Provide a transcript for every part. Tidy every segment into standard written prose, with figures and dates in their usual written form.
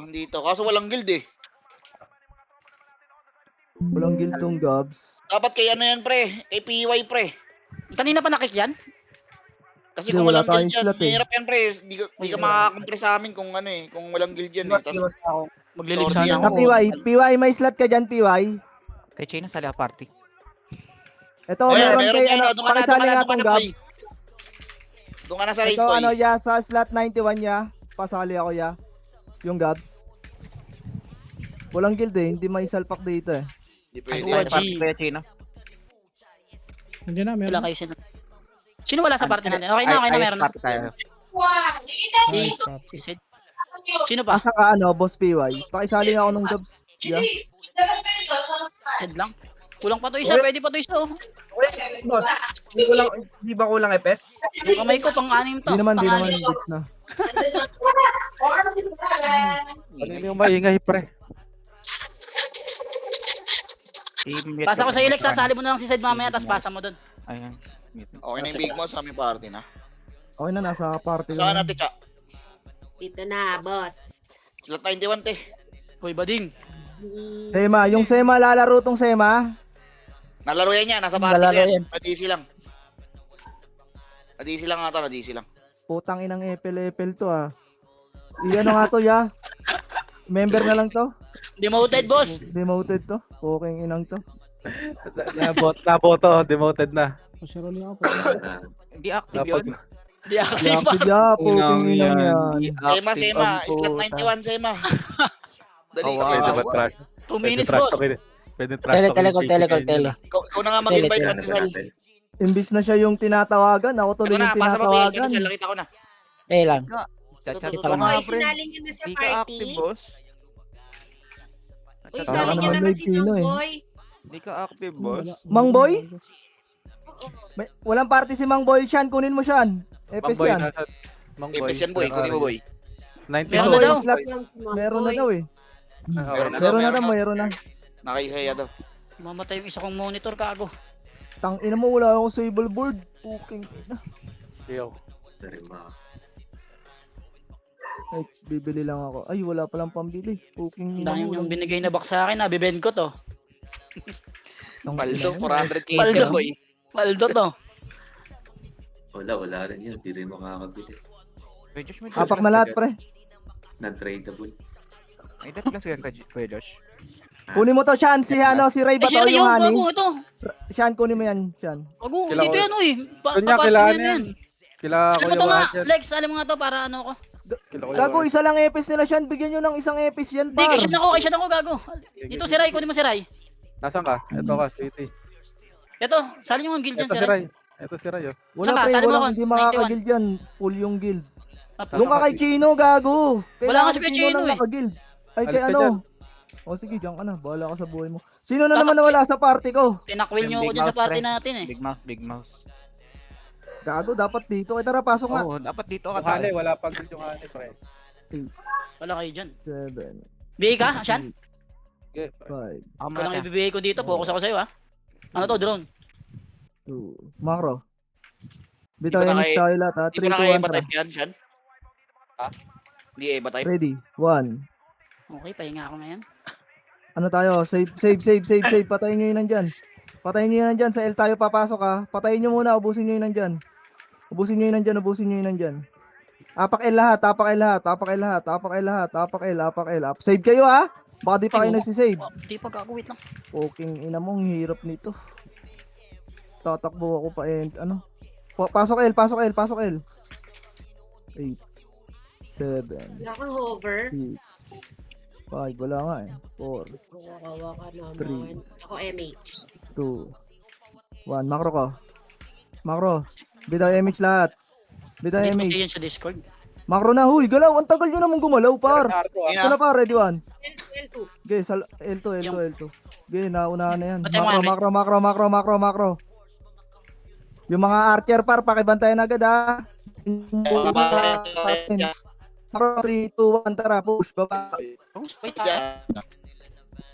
dito. Kaso walang guild eh. Walang guild tong Gabs. Dapat kay ano yan, pre. APY, pre. Kanina pa nakik yan? Kasi Hindi, kung wala walang guild tayong yan, slot eh. mahirap yan, pre. Di ka makakakumpre sa amin kung ano eh. Kung walang guild yan eh. Iwas ako. Maglilig Sorry, sana yan. Na ako. PY, may slot ka dyan, PY. Kay Chino sa party. Ito, Ayan, meron meron kay, tayo, ano, doon ka na, pakisali doon ka nga na, tong doon ka na, Gabs. Doon ka na sa raid, Ito, boy. ano, ya, sa slot 91 ya. Pasali ako, ya. Yung Gabs. Walang guild eh, hindi may salpak dito eh. Di pwede. Ay, Sa party G. Kuya Chino. Hindi na, Wala meron. kayo sino. Sino wala sa party natin? Okay na, meron na. Party tayo. Nice, Paps. Si Sid. Sino pa? Asa ka, ano, boss PY. Pakisali nga ako nung Gabs. Ya. Sid lang. Kulang pa to isa, pwede pa to isa. Oh. Boss, di ba kulang epes? Yung kamay ko, pang-anim to. Di naman, Pang-anim. Gabs na. Kanina yung maingay, pre. Pasa ko sa Ilex, sasali mo na lang si Sid mamaya, tapos pasa mo doon. Ayan. Okay na yung big mo sa aming party na. Okay na, nasa party Saan na. natin, Cha? Dito na, boss. Slot 91, te. Hoy, bading. Sema, yung Sema, lalaro tong Sema. Nalaro yan niya, nasa party ko Nalaro yan. yan. Na-DC lang. Na-DC lang nga to, na-DC lang. Putang inang epel to ah. Iyan nga to, ya. Member na lang to. Demoted, boss. Demoted to. Puking inang to. Naboto, demoted na. Pasiroli ako. Hindi active Dapat. yun. Di ako pa. Yakid ya, puking inang yan. Sema, Sema. Slot 91, Sema. Dali ka, Pwede Sema. ba trash? 2 minutes, boss. Pwede trash. Ikaw na nga mag-invite, Pandesal. Imbis na siya yung tinatawagan, ako Ito tuloy na, yung pasa pa, Pandesal. tinatawagan. Nakita ko na. Chat-chat Ito, ka ito, nga, Uy, pre. sinali niyo na sa Hindi ka party. active, boss. Uy, Baka sali niyo naman naman live si Kino eh. Boy. Hindi ka active, boss. Mang Boy? Walang party si Mang Boy, Shan, kunin mo Shan. Epes Mangboy, yan. nasa... Mangboy. Epes yan, boy. Kunin mo, boy. 92. Meron Mang na Boy daw. slot, Yung si Mang meron na Boy. daw eh. Meron na daw, Meron na daw, meron na. meron na. Nakikaya daw. Mamatay yung isa kong monitor, kago. Tang ina mo, wala akong stable board. Puking ina. Yo. Ay, bibili lang ako. Ay, wala palang pambili. Puking ina Dahil mo. yung binigay na box sa akin, nabibend ko to. Paldo, 400k Paldo. ka, boy. Paldo to. Wala rin yun. Hindi rin makakabili. Kuya Josh, may Apak na lahat, pre. Non-tradable. May dap lang siya Kuya Josh. Kunin mo to, Shan. Si, ano, si Ray ba Ay, to? sino Yung yung honey? gago ito? Shan, kunin mo yan, Shan. Gago, Kila dito ko- yan, uy. Kanya, Paparty kailangan yan, yan. Kila Ano mo Kuya to nga? Wajat. Lex, alam mo nga to para ano ko. Kila Kuya Gago, Wajat. isa lang epis nila, Shan. Bigyan nyo ng isang epis yan, Hindi, par. kay Shan ako, gago. Dito si Ray, kunin mo si Ray. Nasaan ka? Ito ka, sweetie. Ito, sali nyo ang guild dyan Ito si si Ray. Ray. Ito si Ray, oh. Wala, Saka, pre. sali mo Walang ako, hindi makaka-guild yan. Full yung guild. Ah, Doon ka kay Chino, gago. Wala Kailangan nga si ni Chino Chino eh. lang naka-guild. Ay, Alis kay ka ano. dyan. O sige, diyan ka na. Bahala ka sa buhay mo. Sino na naman nawala sa party ko? Tinakwil nyo ako Big dyan sa mouse, party pre. natin eh. Big mouse. Gago, dapat dito. Ay, tara, pasok nga. Oo, dapat dito ka Yung honey, tayo. wala pang guild yung honey, pre. Wala kayo dyan. 7, Bigay ka, Shan? Okay, 5, Ako Ito lang muna. ibibigay ko dito, focus ako sa'yo ha. Ano to, drone? 2. Macro. Di Bitaw ba na MX kay- tayo lahat ha. Hindi 3, ko na 2, kaya 1, iba tara. type yan, Shan? Ha? Hindi iba type? Ready. 1. Okay, pahinga ako ngayon. Ano tayo? Save. Patayin nyo yun nandyan. Patayin nyo yun nandyan. Sa L tayo papasok ha. Patayin nyo muna. Ubusin nyo yun nandyan. Ubusin nyo yun nandyan. Apak L lahat. Apak L. Save kayo ha. Baka di pa kayo Ay, nagsisave. Oh, di pa gago, wait lang. Poking ina mo. Ang hirap nito. Tatakbo ako pa ano. Pasok L. 8, 7, Wala kang hover. 6, 5. Wala nga eh. 4, Kawawa ka naman. Three. Ako MH. 2, 1. Macro ko. Bitaw MH lahat. Bitaw Hindi mo MH. siya yan sa Discord. Macro na, huy, galaw. Ang tagal nyo naman gumalaw, par. Narco, ah. Ito na pa, ready one. L2. Okay, L2. Okay, naunahan na yan. Batay mo, Macro. Yung mga archer, par, pakibantayan agad, ha. Macro, 3, 2, 1, tara, push, baba. Wait,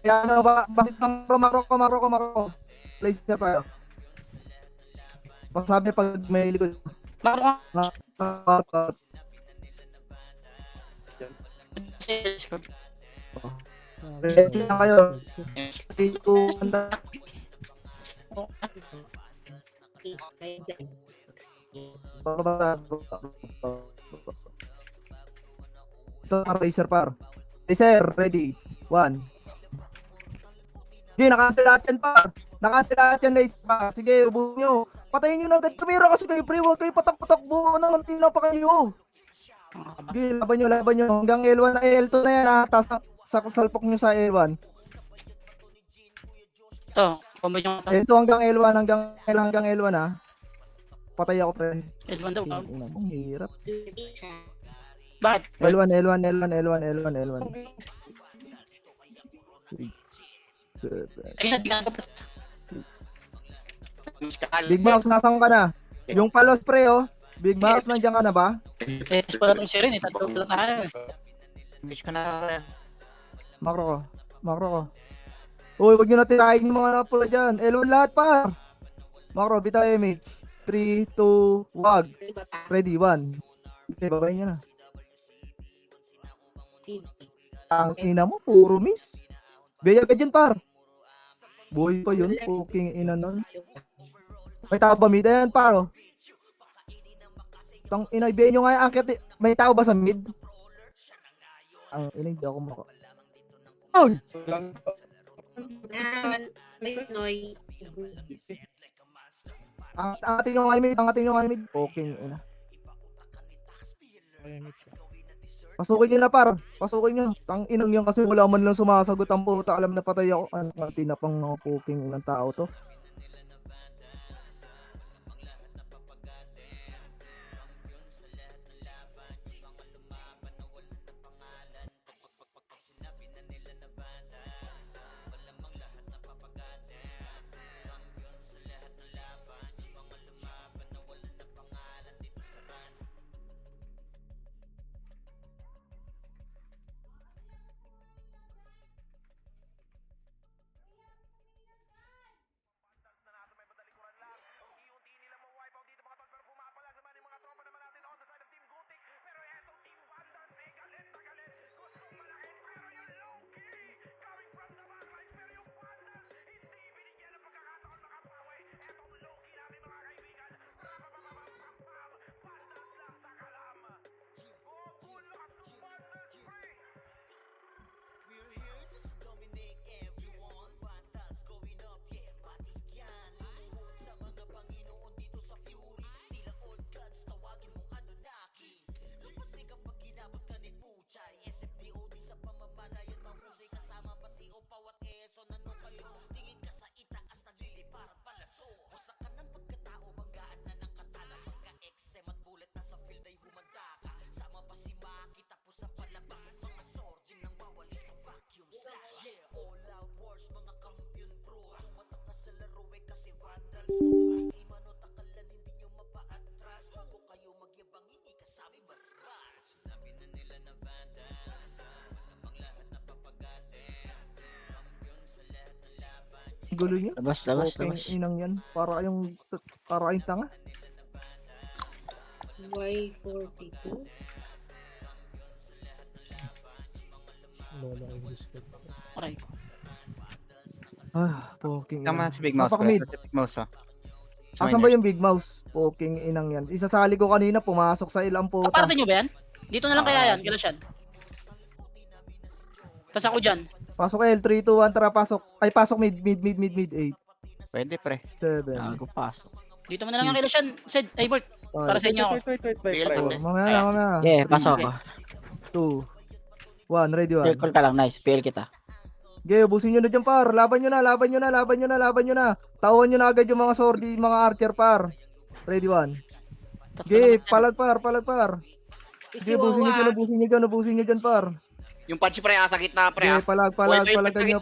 Kaya ano, bakit macro. Place na tayo. Pasabi pag may likod. Macro ka. Ready na kayo. 3, 2, 1, Kayo dyan. Ito, Racer par. Racer, ready. 1. Sige, nakancel lahat yan par. Nakancel lahat yan, Racer par. Sige, ubuhin nyo. Patayin nyo na agad kamera kasi kayo pre. Huwag kayo patak-patakbo. Anong tina pa kayo. Sige, laban nyo. Hanggang L1 na L2 na yan ha. Tapos salpok nyo sa L1. Ito, combo nyo. L2 hanggang L1, hanggang L1 ha. Patay ako pre. L1 daw. Ang hirap. Bakit? L1. 7. Ayun na, tingnan ko. Big Mouse, nasan ka na? Yung palos pre oh. Big Mouse, nandiyan ka na ba? Eh, wala tong sirin eh. Tatlo lang tayo eh. Wish ka na. Makro ko. Uy, wag nyo na tirahin yung mga napula dyan. L1 lahat pa. Makro, bitaw image. 3, 2, wag. Ready, 1. Okay, babayin nyo na. Ang ina mo, puro miss. Beya ka dyan, par. Boy pa yun, fucking ina nun. May tao ba mid? Ayan, par, oh. Tang ina, beya nyo nga yung akit. May tao ba sa mid? Ang ina, hindi ako maka... Oh! May noy. Angatin yung mid. Fucking ina. Pasukin nyo na par. Pasukin nyo. Tang inang yan kasi wala man lang sumasagot ang puta. Alam na patay ako. Ano nga tinapang mga puking ng tao to. Gulo niya. Labas. Inang yan. Para yung tanga. Y42. Lola ko yung discord. Aray ko. Poking Tama si Big Mouse. Napaka-mid. Si Big Mouse, oh. Asan ba yung Big Mouse? Poking inang yan. Isasali ko kanina, pumasok sa ilang puta. Aparte nyo ba yan? Dito na lang kaya yan, Galasyan. Tapos ako dyan. Pasok L3, 2, 1, tara pasok. Ay, pasok mid, 8. Pwede, pre. 7. pasok. Dito mo na lang ang Galasyan, Sid, ay Bert. Para sa inyo ako. Wait. Mamaya. Yeah, pasok ako. 2, 1, ready 1. Circle ka lang, nice. PL kita. Okay, ubusin nyo na dyan par. Laban nyo na. Tawan nyo na agad yung mga sordi, mga archer par. Ready 1. Okay, palag par. Okay, ubusin nyo dyan par. Yung punch pre, sa gitna pre. Okay, palag nyo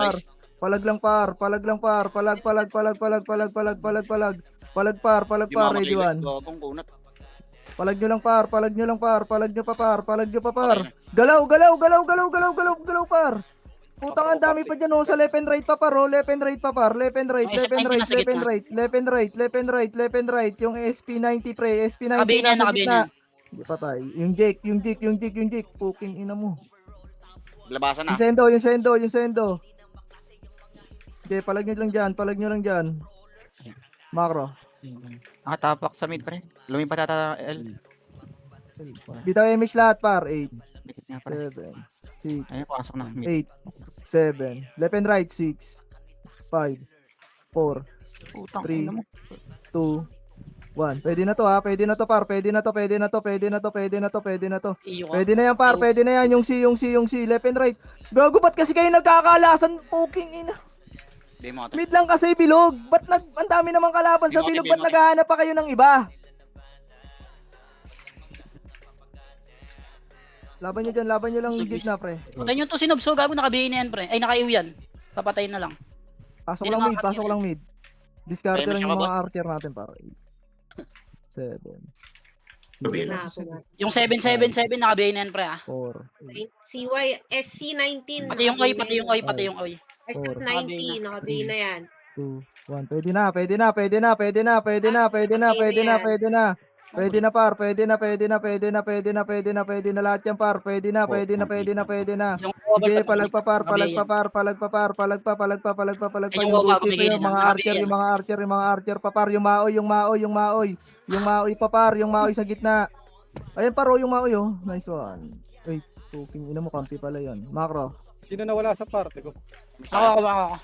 par. Palag lang par. Palag par, ready 1. Palag nyo pa par. Galaw par. Putang ang dami pa dyan oh, sa left and right pa par, oh. Left and right pa par, left and right, Yung left and SP90 right, nasa left and gitna. right, left and right, left and right, left and right. Yung SP90 pre, SP90 Nakabihin yan, nasa nakabihin gitna. yan. Hindi patay. Yung Jake, yung Jake, yung Jake, yung Jake. Puking ina mo. Labasan na. Yung Sendo, yung Sendo, yung Sendo. Okay, palag nyo lang dyan, palag nyo lang dyan. Macro. Nakatapak sa mid pre. Lumipat ata L. Bitaw MH lahat par. 8, Dikit nga pre. 7, 6, Ayun, pasok na. Mid. 8, 7. Left and right, 6, 5, 4, Putang 3, ina mo. 2, 1. Pwede na to ha, pwede na to par, pwede na to, pwede na to, pwede na to, pwede na to, pwede na to. Iyo ka. Pwede na yan par, pwede na yan. Yung C, yung C, yung C. Left and right. Gago, ba't kasi kayo nagkakalasan? Puking ina. Di mo ate. Mid lang kasi bilog. Ba't ang dami namang kalaban sa bilog? Ba't naghahanap pa kayo ng iba? Laban nyo lang gitna pre. Patayin nyo to sinubso, gago nakabihin na yan pre. Ay nakaiw yan. Papatayin na lang. Pasok Hindi lang na mid, pasok lang mid. Discard Famous lang ka yung ba? mga archer natin para. 7, 6, Wala ako nga. Yung 777 nakabihin na yan pre ah. 4, CY, SC19. Pati yung oy, pati yung oy, pati yung oy. SC19, nakabi na yan. 2, 1. Pwede na, pwede na, pwede na, pwede na, pwede na, pwede na, pwede na, pwede na. Pwede na par, pwede na, pwede na, pwede na, pwede na, pwede na, pwede na lahat yan par. Pwede na, pwede na, pwede na, pwede na. Yung Sige, over, palag pa par, palag pa par, palag pa par, palag pa, palag pa, palag pa, palag pa. Yung Yung waba, goalkeeper, kumigil yung na. mga archer, yung mga archer, yung mga archer pa par, yung maoy, yung maoy, yung maoy. Yung maoy pa par, yung maoy sa gitna. Ayan paro yung maoy oh. Nice one. Wait, puking ina mo, kampi pala yun. Macro. Sino nawala sa parte ko? Ako.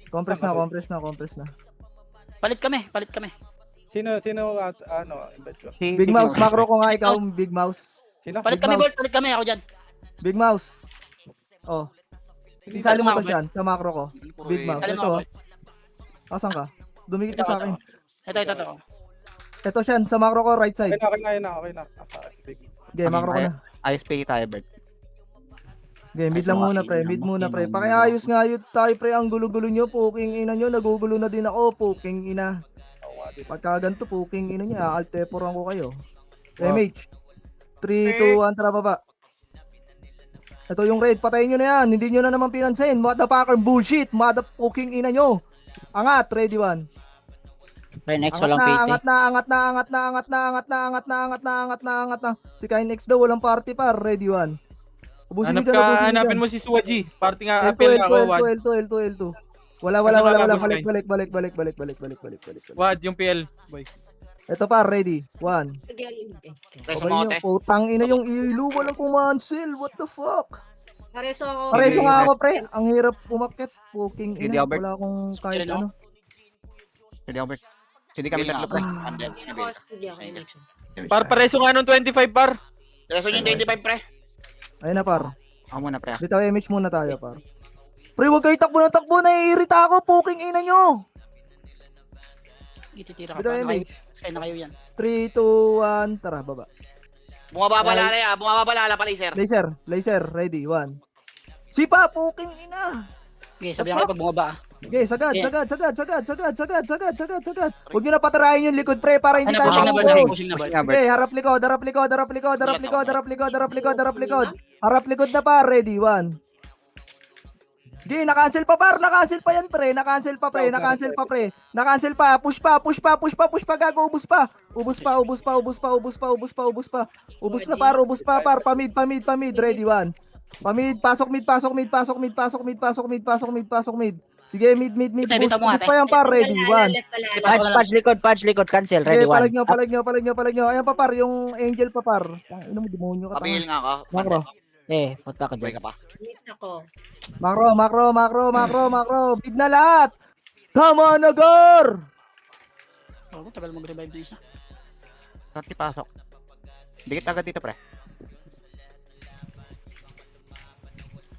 Compress na, compress na, compress na. Palit kami. Sino ano, invite ko? Si- Big si- Mouse, macro ko nga ikaw, Big Mouse. Sino? Palit Big kami, mouse. Bert. Palit kami. Ako dyan. Big Mouse. Oh. Isali mo to siya sa macro ko. Big Mouse. Alam mo Ito. ako. Asan ka? Dumikit ka sa akin. Ito. Ito siya, sa macro ko, right Okay side. na, okay na. Okay, macro ko na. ISP tayo, Bert. Okay, mid lang muna pre, mid muna pre. Pakiayos nga yun tayo pre, ang gulo-gulo nyo, puking ina nyo, nagugulo na din ako, puking ina. Pagka ganito, puking ina nyo, alteporan ko kayo. MH, 3, 2, 1, tara baba. Ito yung raid, patayin nyo na yan, hindi nyo na naman pinansin. Motherfucker, bullshit, motherfucking ina nyo. Angat, ready one. Next, Angat na. Si Kinex daw, walang party pa, ready one. Ubusin nyo dyan, ubusin nyo Hanapin dyan. mo si Suwaji. Party nga, L2, apel nga ako, Wad. L2. Wala. Ano ka, Balik. Wad, yung PL, boy. Ito pa, ready. 1. Preso mo ate. Putang ina yung ilo, walang kumansel. What the fuck? Pareso ako. Pareso nga ako, pre. Ang hirap umakyat. Puking Hindi ina. ako, Bert. Wala akong kahit ano. Pwede ako, Bert. Hindi kami tatlo, pre. Andyan. Ako, studio ako. Par, pareso nga nung 25, par. Preso yung 25 pre. Ayun na, par. Ako muna, pre. Bitaw image muna tayo, par. Pre, huwag kayo takbo ng takbo. Naiirita ako. Puking ina nyo. Ititira ka Bitaw pa. image. Kaya na kayo yan. 3, 2, 1. Tara, baba. Bumababalala pa laser. Laser. Ready. 1. Sipa, puking ina. Okay, sabihan ko pag bumaba ah. Okay, sagad. Yeah. Huwag nyo na patarayin yung likod, pre, para hindi tayo Pushing na Bert, maubos. pushing na Bert. Nga, Bert. Okay, harap likod na pa, ready, 1. Okay, na-cancel pa par, na-cancel pa yan pre, na-cancel pa, push pa, gago, ubus pa, pamid, ready, 1. Pamid, pasok mid. Sige, mid, Bisa mo boost ate. pa yan par, ready, 1. Patch likod, cancel, Okay, palag nyo. Ayan pa par, yung angel pa par. Ano mo, demonyo ka. Pamil nga ako. Macro. Punta ka Buhay ka pa. Miss ako. Macro. Bid na lahat. Tama na, Gar! Oo, tagal mag-revive na isa. Sorti, pasok. Dikit agad dito, pre.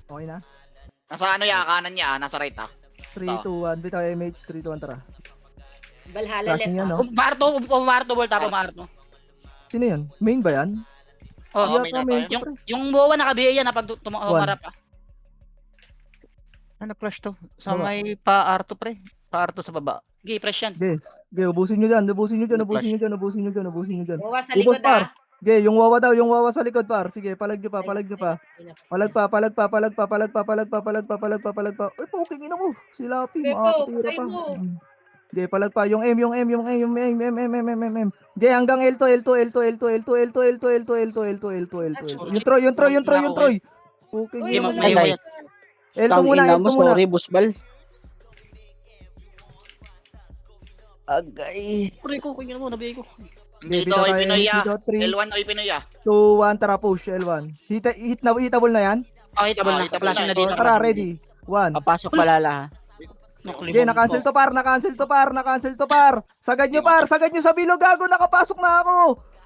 Okay na? Nasa ano ya, kanan niya, nasa right ah. 3, 2, 1. Bitaw MH, 3, 2, 1, tara. Valhalla left Flashing yan, ako. no? Marto, Bert, tapos Marto. Sino yun? Main ba yan? Oo, may Yata na main, tayo. pre. yung buwa nakabiya yan na pag tumarap ah. Ano, flash to? Sa Baba. may pa-arto, pre. Pa-arto sa baba. Okay, fresh yan. Okay, ubusin nyo dyan. Ubusin nyo dyan. Bawa sa Ubus likod par. ah. Sige, yung wawa daw, yung wawa sa likod, par. Sige, palag nyo pa, palag nyo pa. Palag pa, palag pa, palag pa, palag pa, palag pa, palag pa, palag pa, palag pa. Uy, puking ina mo. Si Lapi, Pepo, makakatira patay pa. mo. Sige, palag pa. Yung M, yung M, yung M, yung M, M, M, M, M, M, M. Sige, hanggang L2, L2, L2, L2, L2, L2, L2, L2, L2, L2, L2, L2, L2. Yung Troy, yung Troy, yung Troy, yung Troy. Puking Uy, ina mo. May Ay, wayat. L2 muna, L2 muna. busbal. Agay. Pre ko, kunya mo, nabigay ko. Okay, Dito bitaw ay tayo, Pinoy dito, 3, L1 ay Pinoy 2, 1, tara push, L1. Hitable na yan? Hitable na. hitable Flashing na, na dito. Tara, ready. 1. Papasok palala ha. Okay, na-cancel to par, na-cancel to par, na-cancel to par. Sagad nyo par, sagad nyo sa bilog, gago, nakapasok na ako.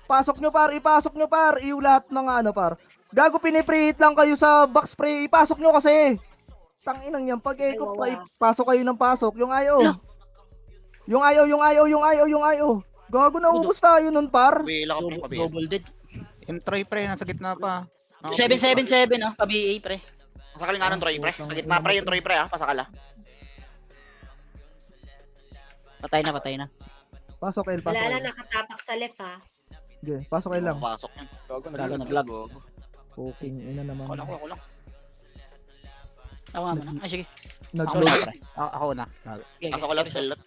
Pasok nyo par, ipasok nyo par, iyo lahat ng ano par. Gago, pinipreheat lang kayo sa box spray, ipasok nyo kasi. Tanginang yan, pag echo, pasok kayo ng pasok, yung ayaw. Yung ayaw, yung ayaw, yung ayaw, yung ayaw. Gago, naubos tayo nun par. Bila ka pre, pabila. Double dead. Yung Troy pre, nasa gitna pa. 777 oh, pa-BA pre. Pasakal nga ng Troy pre. Sa gitna pre yung Troy pre pasakal. Patay na. Pasok L, pasok Wala L. na nakatapak sa left ha. Okay, pasok L lang. Pasok yan. Lalo na vlog. Poking, ina naman. Ako lang. Tawa mo na. Ay sige. Nag-load. Ako na. Pasok ko lang selot.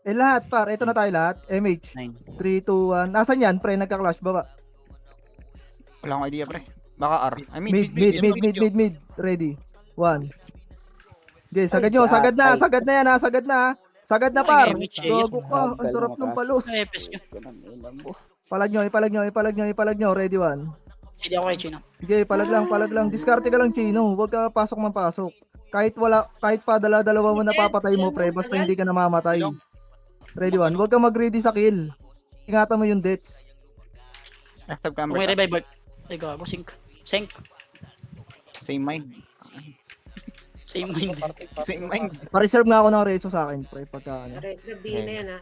Lahat par, ito na tayo lahat. MH. 9. 3, 2, 1. Nasaan yan, pre? Nagka-clash, baba. Wala akong idea pre. Baka R. I mean, Mid. Ready. 1. Okay, sagad nyo. Sagad na yan ha. Sagad na ha. Sagad na par. Gago ka. Ang sarap ng palos. Ay, pes nyo. Ipalag nyo. Ready 1. Hindi ako kay Chino. Okay, palag lang. Diskarte ka lang, Chino. Huwag ka pasok man pasok. Kahit pa dalawa mo napapatay mo, pre. Basta hindi ka namamatay. Ready 1. Huwag ka mag-ready sa kill. Ingatan mo yung deaths. Active Kung camera. may revive, ay gago, sync. Same mind. Same mind. Same mind. Pa-reserve nga ako ng reso sa akin, pre. Pagka ano. Sabihin na yan ha.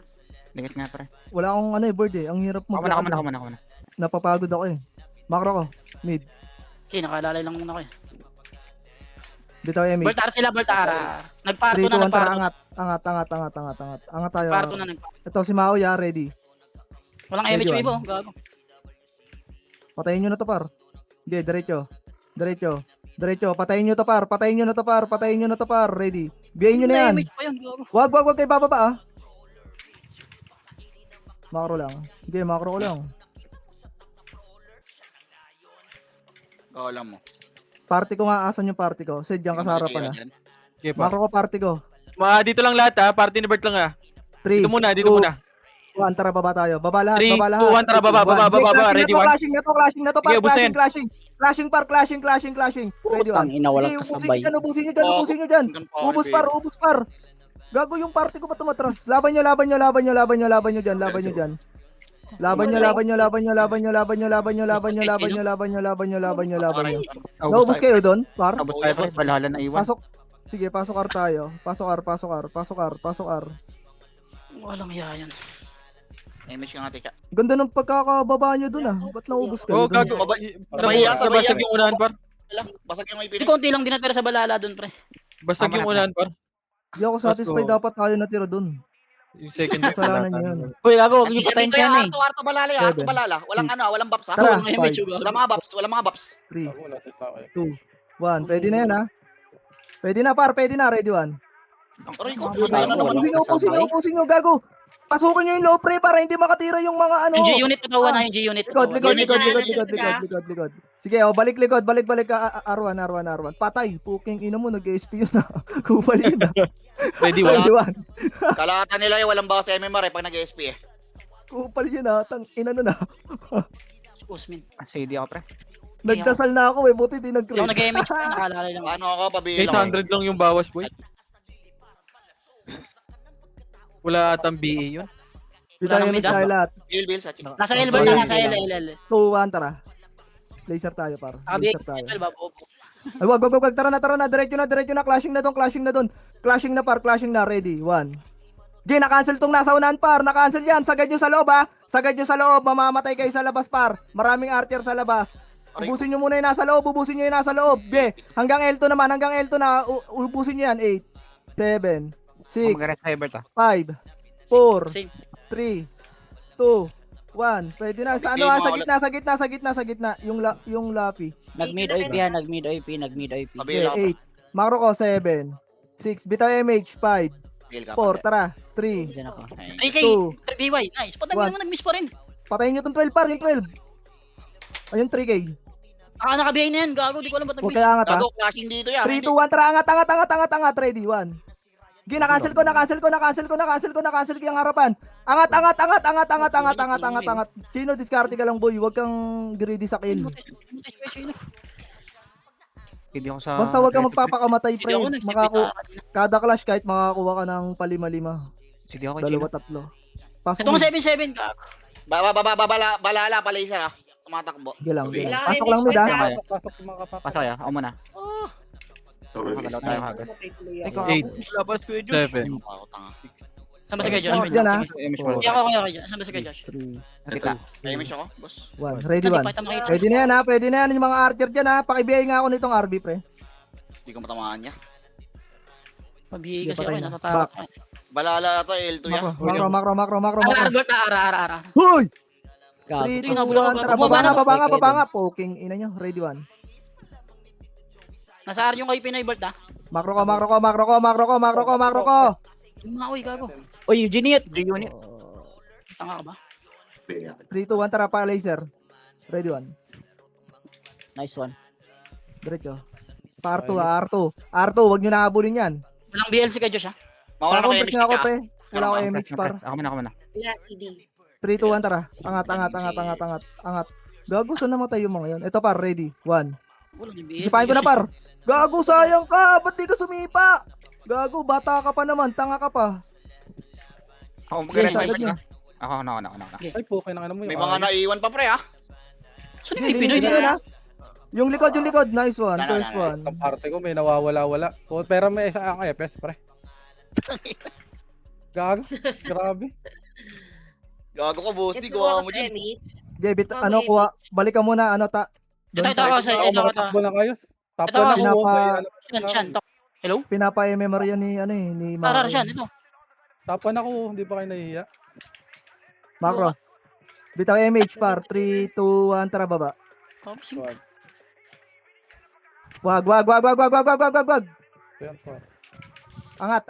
Dikit nga pre. Wala akong bird eh. Ang hirap Ako mag- muna. Napapagod ako eh. Macro ko. Mid. Okay, nakalalay lang muna ko eh. Bitaw MH. Bertara sila, Bertara. 3, Nagparto 2, 1, na, tara. nagparto. Angat. Angat tayo. Nagparto na. Ito si Mao ya, ready. Walang Ready, MH one. wave oh, gago. Patayin nyo na to par. Okay, diretso. Patayin nyo to par. Ready. Biyahin nyo na yan. MH pa yun, gago. Wag kayo bababa ah. Macro lang. Okay, macro ko lang. Oo alam mo. Party ko nga, asan yung party ko? Sid, dyan ka sa harapan ah. Okay pa. Macro ko party ko. Dito lang lahat ha. Party ni Bert lang ha. 3, Dito muna. 1, tara baba tayo. Baba lahat. 3, 2, 1, tara baba. Ready 1. Clashing na to par. Sige, ubus na yan. Clashing par. Ready 1. Sige, ubusin nyo dyan. Ubus par. Gago yung party ko pa tumatras. Laban nyo dyan. Naubos kayo doon, par? Tapos tayo pre. Balhala na iwan. Pasok. Sige, pasok R tayo. Pasok R. Walang hiya yan. Image ka nga tika. Ganda ng pagkakababa nyo doon ah. Ba't naubos kayo Oh, doon? gago. Sabay yan. Basag yung unahan par. Basag yung may Hindi pinag. konti lang dinatira sa balala dun, pre. Basag yung unahan par. Di ako satisfied, dapat tayo natira doon. Yung second Kasalanan nyo yan. Uy, gago, huwag niyo patayin Dito siya yung na eh. Arto balala. Walang baps ha. Tara, May MH oh, gago. Walang mga baps. 3, Wala sa tao eh. 2, 1. Pwede na yan ha. Pwede na par, ready 1. Aray ko. Ubusin nyo, gago. Pasukin nyo yung low pre para hindi makatira yung mga ano. Yung G-unit, patawa na yung G-unit. Likod. Sige, balik ka. R1. Patay. Puking ina mo, nag-SP yun na. Kupal yun na. Ready Wala. 1. Kalahatan nila yung walang bawas sa MMR pag nag-SP eh. Kupal yun na. Tang ina na. Usmin. CD ako pre. Nagdasal na ako buti di Yung nag-crit. nag-MH, nakalalay lang. Paano ako pabilang? 800 lang yung bawas boy. Wala atang BA yun. Tayo may tayo lahat. Bill sa chick. Nasa L, Bert, nasa L. 2, 1, tara. Laser tayo par. Sabi, Laser tayo. L, babo. Ay, wag. Tara na. Diretso na. Clashing na par. Ready. 1. Di, na-cancel tong nasa unahan par. Na-cancel yan. Sagad nyo sa loob ha. Mamamatay kayo sa labas par. Maraming archer sa labas. Ubusin nyo muna yung nasa loob. Di, hanggang L2 naman. Ubusin nyo yan. 8, 7, 6, Mag-rest cyber to. 5, 4, Same. 3, 2, 1. Pwede na. Sa ano, sa gitna. Yung lapi. Nag-mid OP yan, nag-mid OP. Pabila ko. 8. Macro ko, 7. 6. Bitaw MH, 5. Pabila ka. 4. Tara. 3. Diyan ako. Ay, 3K, 2. 3BY. Nice. Patay One. naman nag-miss pa rin. Patayin nyo tong 12 par, yung 12. Ayun, 3K. Nakabihay na yan. Gago, di ko alam ba't Huwag nag-miss. kaya angat ha. Gago, flashing dito yan. 3, 2, 1. Tara, angat. Ready, 1. Gi, na-cancel ko yung harapan. Angat. Chino, diskarte ka lang, boy. Huwag kang greedy sa kill. Hindi ako sa... Basta huwag kang magpapakamatay, Hindi ako pre. nag-TP Kada clash, kahit makakakuha ka ng palima-lima. Hindi ako 2, 3. Pasok Ito mo. nga 7-7. Gago. Balala pala isa na. Tumatakbo. Sige lang. Wala, Pasok lang mid, ha. Pasok yung mga kapapa. Pasok kaya, ako muna. Tower Makagalaw is tayo fine. agad. Ikaw, Eight. labas ko yung Josh. 7. Ako, tanga. Saan ba si Kuya Josh? Boss, dyan, ha. Image mo. Hindi ako kaya Josh. Saan ba si Kuya Josh? 3, Nakita. May image ako, boss. 1. Ready, Hindi 1. pa kita makita. Pwede na yan, ha. Pwede na yan. Yung mga archer dyan, ha. Pakibiyay nga ako nitong RB, pre. Hindi ko matamaan niya. Pabihay Hindi, kasi patay ako. na. Natatakot ako. Balala to, L2 yan. Macro. Ara. Hoy! Gago. 3, 2, Tingnan mo, 1. Tara, baba nga. Poking ina nyo. Ready, 1. Nasa R yung kay Pinoy Bert ha. Macro ko. Yung mga uy, gago. Uy, G-Unit. G-Unit. Tanga ka ba? 3, 2, 1. Tara, pa laser. Ready, 1. Nice one. Diretso. Pa R2, ha. R2, wag nyo nahabulin yan. Walang BLC kay Josh ha. Mawala na kayo Pakompres image nga ako, ka. pre. Wala ko MH par. Ako muna. Wala, CD. 3, 2, 1. Tara. Angat. Gago, saan namatay yung mga yun? Ito, par. Ready. 1. Walang BLC. Sisipahin ko na, par. Gago, sayang ka. Ba't di ka sumipa? Gago, bata ka pa naman. Tanga ka pa. Ako Yes, mag-revive agad nyo. ka. Ako. Ay, pukin ang ano mo May yung mga naiwan pa, pre, ha? Saan yung kay Pinoy? Linisin mo yun, ha. Yung likod. Nice one. Wala, First wala. one. Ang parte ko may nawawala-wala. Pero may isa ang EPS, pre. Gago. Grabe. Gago ka, boss. Di Ito gawa ako mo sa dyan. Emmy. Gabit, ano, kuha. Balik ka muna, ano, Ito ako sa ito. Takbo lang kayo. Top Ito, 1 ako. pinapa- Siyan. Hello? Pinapa-MMR yan ni Tara, Macro. siyan. Ito. Top 1 ako. Hindi pa kayo nahihiya. Macro. Bitaw MH par. 3, 2, 1. Tara, baba. Tapos yung Wag. Ayan po. Angat.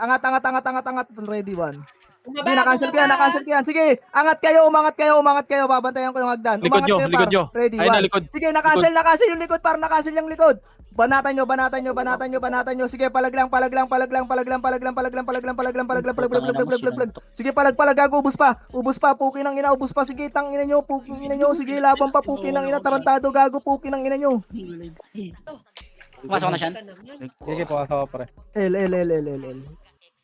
Ready, 1. Bumaba, Hindi, na-cancel ko yan. Sige, umangat kayo. Babantayan ko yung hagdan. Likod nyo, Par. likod nyo. Ready, Ayun na, 1. likod. Sige, na-cancel yung likod, par. Na-cancel yung likod. Banatan nyo. Sige, palag lang. Sige, palag. Gago, ubus pa. Pukin ng ina. Sige, tang ina nyo. Sige, laban pa. Pukin ng ina. Tarantado, gago. Pukin ng ina nyo. pumasok na siyan. Sige po, asawa, pre. L.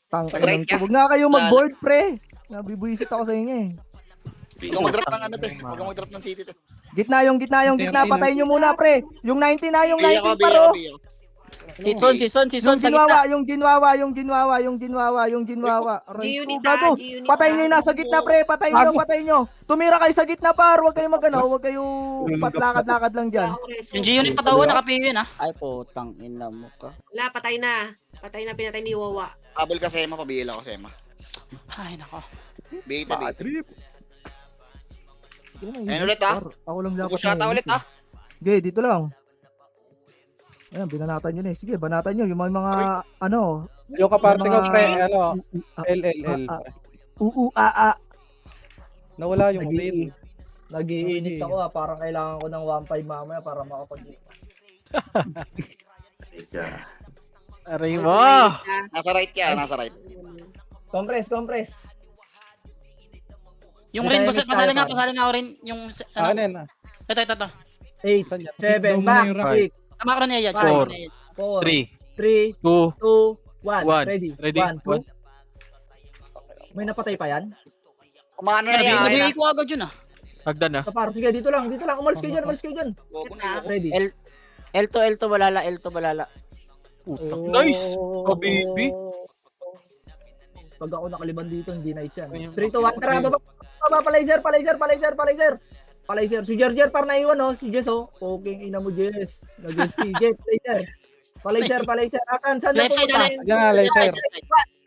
Tang Right ina. ka? Huwag nga kayo mag-board, pre. Nabibuisit ako sa inyo, eh. Huwag kang mag-drop ng ano, te. Huwag kang mag-drop ng city, te. Gitna. Patayin nyo muna, pre. Yung 19 na, yung Biya ko, 19 paro. biya ko. Season Yung sa gitna. ginwawa. Aray ko, G-Unit gago. G-Unit Patayin nyo yung nasa gitna, pre. Patayin nyo. Tumira kayo sa gitna, par. Huwag kayo huwag kayo patlakad-lakad lang dyan. Yung G-Unit patawan, naka-PU yun ha. Ay, putang ina mo ka. Wala, patay na. Pinatay ni Wawa. Habol ka, Sema. Pabila ko, Sema. Ay, nako. Beta. Ayun Ayun ulit, ha? Ako lang dapat. Ubus yata ulit, ha? Okay, dito lang. Ayan, binanatan nyo na, eh. Sige, banatan nyo. Yung mga ano. Yung kaparte ko, pre, ano, Ah, LLL. ah, pre. Nawala yung main. Nag-iinit ako, ha. Parang kailangan ko ng 1.5 mamaya para makapag. Teka. Aray mo. Nasa right ka, nasa right. Compress. Yung May rin, timing pasali tayo, nga ako rin. Yung, Ano ano, yan, ah? ito. 8, Saan yan? 7, back, Right. 6, Tama ko na yan. 4, 3, 3, 2, 2, 1. One. Ready? Ready? 1, 2. May napatay pa yan? Kumano na yan. Nabigay ko agad yun ah. hagdan na. Kapar, sige, dito lang. Umalis kayo dyan. Gogo na, gogo. Ready? L2 balala. Putang. Nice. Oh, baby. Pag ako nakaliban dito, hindi nice yan. Ayun. 3, 2, 1, tara, baba. Palaser. Si Jerjer par naiwan, oh. Si Jess, oh. Poking ina mo, Jess. Nag-Jess, Palaser. Palaser. Saan na Left side pumunta? na Diyan nga, laser.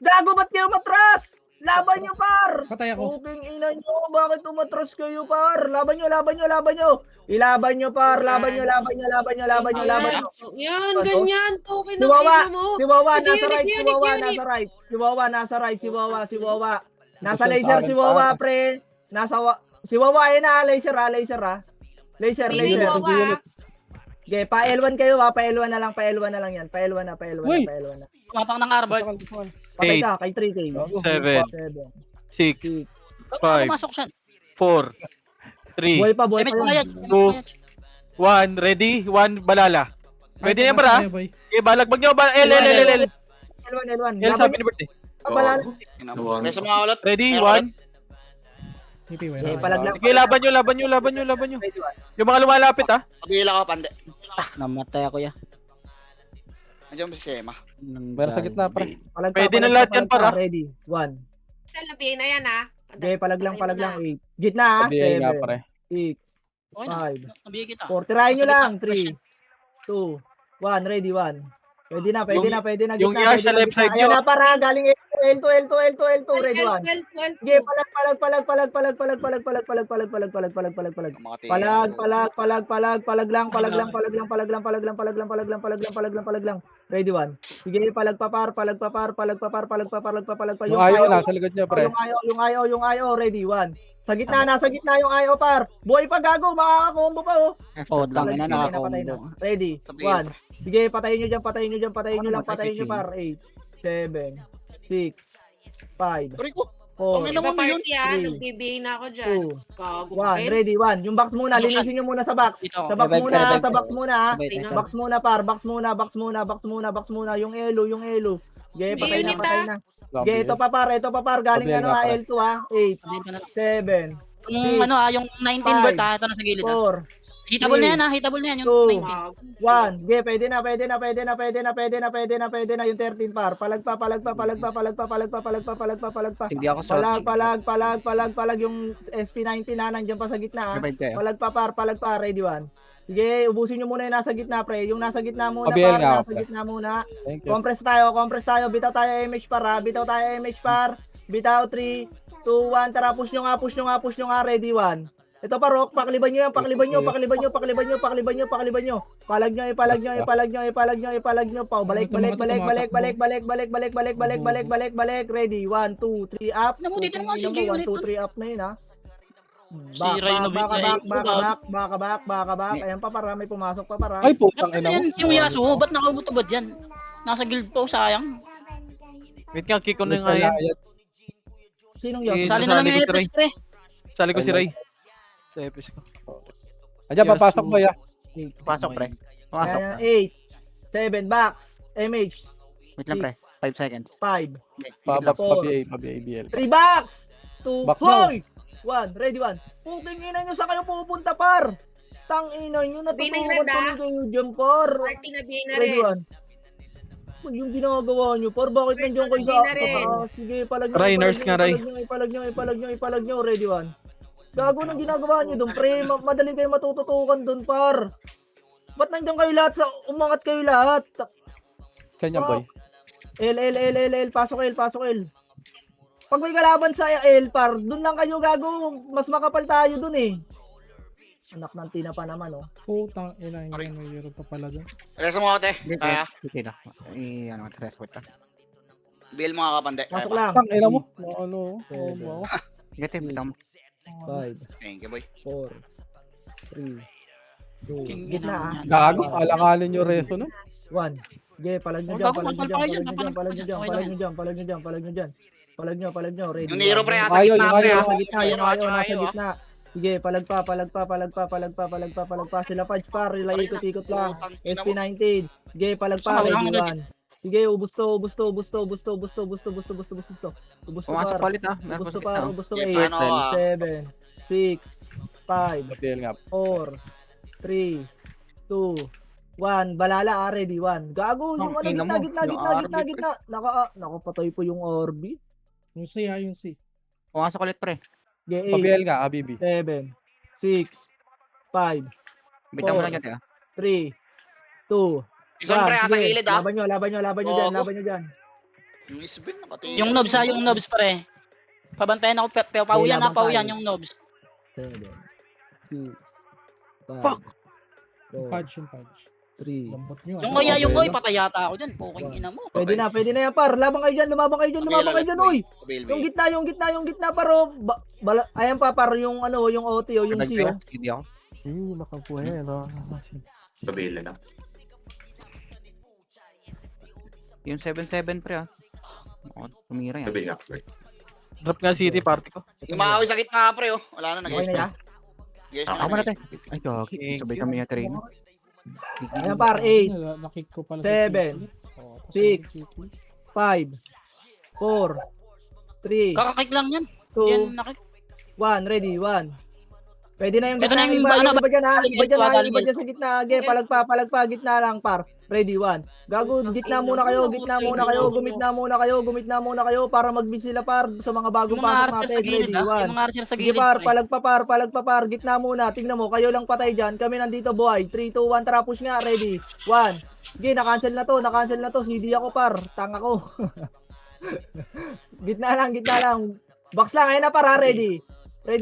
Gago, ba't kayo matras? Laban nyo, par! Patay ako. Puking ina nyo, bakit umatras kayo, par? Laban nyo, laban nyo, laban nyo! Ilaban nyo, par! Laban nyo, laban nyo, laban nyo, laban nyo, laban nyo! Yan, ganyan. Token Si ng Wawa, ina mo. si Wawa, Sige, nasa right, unit, si Wawa, unit. nasa right. Si Wawa, nasa right, si Wawa, si Wawa. Nasa Ito sa laser akin, si Wawa, par. pre. Si Wawa, ayun na, laser ha, laser ha. Laser, Hindi, laser. Wawa. Okay, pa L1 kayo ha, pa L1 na lang, pa L1 na lang yan. Pa L1 na, pa L1 Uy! na, pa L1 na. Tumapang ng arbor. Patay Eight. ka, kay 3K. 7, 7, 6, Saan Five. pumasok siya? 4, 3, Buhay pa, buhay Damage pa mo kaya. yun. 1, ready? 1, balala. Pwede yan, para? Boy. Okay, balagbag nyo. L. L1, L Laban sabi nyo, ni birthday. balala. Resa mga ulit. Ready? Meron 1. Hipi, wala. Okay, palaglang. Sige, laban nyo. Yung mga lumalapit, ha? Kabila ko, pande. Namatay ako ya. Nandiyan ba si Sema? Pero sa gitna, pre. Pwede na lahat yan, par, ha? Ready, 1. Sa labi na yan, ha? Okay, palaglang. 8. Gitna ha, Sabihin nga, 7, pre. 6, Okay na. 5, Nabigay kita. 4. Tirahin nyo Nasa lang. gitna. 3, 2, 1. Ready, 1. Pwede na. Gitna. yung yash sa left side Ayan nyo. na, para. Galing L2. Ready, 1. 12. Sige, palag. Palag lang. Ready, 1. Sige, palag papar. Yung ayaw, nasa likod niya, pre. Yung ayaw. Ready, 1. Sa gitna, nasa gitna yung ayaw, par. Buhay pa, gago. Makakakombo pa, oh. Oh, tangin na Patay na. nakakombo. Ready, 1. Sige, patayin nyo dyan, patayin nyo, par. 8, 7, 6, 5, Tuloy ko. 4, Ang ina mo yun. Yan, 3, nagbibigay na ako dyan. 2, Gago 1. Ready, 1. Yung box muna, linisin nyo muna sa box. Dito. Sa box Revive muna, ka, revive sa ka. box muna, ha. Wait, Tingnan. Box muna, par. Box muna. Yung elo. Okay, patay na, Unit, patay ah. na. Okay, ito pa, par. Galing Sabihin ano, nga, ha. par. L2, ha. 8, Sabihin ko na lang. 7, Yung ano yung 19 Five. bird ito na sa gilid ha. 4, Hitable three, na yan ha, hitable na yan yung two, 19. Gago. 1. Okay, pwede na. Yung 13, par. Palag pa. Hindi ako short. Palag yung SP19 na nandiyan pa sa gitna. Revive kayo. Palag pa, ready, 1. Sige, ubusin nyo muna yung nasa gitna, pre. Yung nasa gitna muna, Pabiel par. nga, Nasa pre. gitna muna. Thank you. Compress tayo. Bitaw tayo MH par. Bitaw 3, 2, 1. Tara, push nyo nga. Ready, 1. Ito pa, Rock. Pakliban nyo yan. Palag nyo. Pau, balik. Ready, 1, 2, 3, up. Namuti na naman si 1, Jay 2, ulit. 3, up na yun, ha. Si Rhino Baka back. Ayan pa, para. May pumasok pa, para. Ay, putang Ano ina mo. yan yung Yasuo? Ba't nakabutubad yan? Nasa guild po, sayang. Wait nga, kick ko na nga yan. Sinong Eh, yun? Sali na lang Sasali yung ko si Ray. Epes pre. Sali ko si Ray. Sa EPS ko. Ayan, papasok mo ya. Pasok, pre. Pumasok. Ayan, 8, 7, box. MH, Wait lang, pre. 5 seconds. 5. Pa-BA, 3 box! 2, Box now. 1, ready, 1. Puking ina nyo sa kayo pupunta, par! Tang ina nyo, natutukan Binay na, tuloy kayo dyan, par! Party na bihin na Ready, rin. 1. Ano yung ginagawa nyo, par? Bakit nandiyan kayo sa Binay na rin. taas? Sige, palag Ray, nurse nga, Ray. ipalag nyo, ready, 1. Gago nang ginagawa nyo doon, pre. Madaling kayo matututukan doon, par. Ba't nandiyan kayo lahat sa umangat kayo lahat? Kanya, boy. L, pasok L. Pag may kalaban sa L, par, dun lang kayo gago, mas makapal tayo dun eh. Anak ng tina pa naman, oh. Putang ina, hindi may hero pa pala doon. Resa mo ate. Kaya. Okay na. Ano, transport ka. Bill mga kapande. Kaya Pasok pa. lang. Tang ina mo. Ano? Seven. Negative, bitaw mo. 5, Thank you, boy. 4, 3, 2, King gitna ah. Gago, alanganin yung reso, no? 1. Okay, palag nyo Oh, dyan, gago, palag nyo. Ready. Yung Nero pre, nasa Ayaw, gitna yung pre. ayaw. Nasa gitna, yung ayaw, nasa Ayaw, gitna. Sige, palag pa. Sila Pudge par, rila ikot-ikot lang. SP19. Sige, palag pa, ready, 1. Sige, ubus to. Pumasok par. palit, ha. Meron Ubus to pa par, sa ubus to Okay, 8, paano ah? 7, 6, 5, Pabiel nga. 4, 3, 2, 1. Balala, ready, 1. Gago, yung ano, Ina mo, gitna. Nakapatay po yung RB. Yung C ha, yung C. Pumasok ulit, pre. Okay, 8, Pabiel nga, Habibi. 7, 6, 5, Bitaw mo Four. lang yan, ha. 3, 2, Ison pre, nasa sige, gilid ah. laban nyo Oo. dyan. Yung Isbin, nakati. Yung nobs ha, yung nobs pre. Pabantayan ako, pauyan na, labang pauyan tayo. yung nobs. 7, 6, 5, Fuck! 4, Pudge yung pudge. 3. Lambot nyo. Yung ah. kaya yung Okay. oy, patay yata ako dyan. Puking ina mo. Pwede na yan par. Labang kayo dyan, lumabang kayo dyan, lumabang kayo dyan, oy. Sabil, Yung gitna paro. Ayan pa par yung ano, yung OT o yung Nag C o. CD ako. Kabila na. Yung 7-7 pre ah. Ako, tumira yan. Kabila. Drop nga city party ko. Yung maawi sa gitna pre, oh. Wala na, Okay na ya. Yes, Ako muna te. Ay, gagi. Sabay kami yung train. Ayan par, 8, Nakik ko pala. 7, 6, 5, 4, 3, Kakakik lang yan. 2, Yan nakik. 1, ready, 1. Pwede na yung Ito gitna, na yung iba, ano, yung iba dyan ha, iba dyan ha, galing yung iba dyan sa gitna, ge, palagpa, gitna lang par, ready, 1. Gago, gitna muna kayo, gumitna muna kayo, para mag-miss sila par, sa mga bagong Yung mga pasok archer sa natin, gilid ready, ah. 1. Yung mga archer sa Sige gilid. par, pre. palagpa par, gitna muna, tingnan mo, kayo lang patay dyan, kami nandito buhay, 3, 2, 1, tara, push nga, ready, 1. Sige, na-cancel na to, CD ako par, tanga ko. gitna lang, box lang, ayun na para, ready, 1,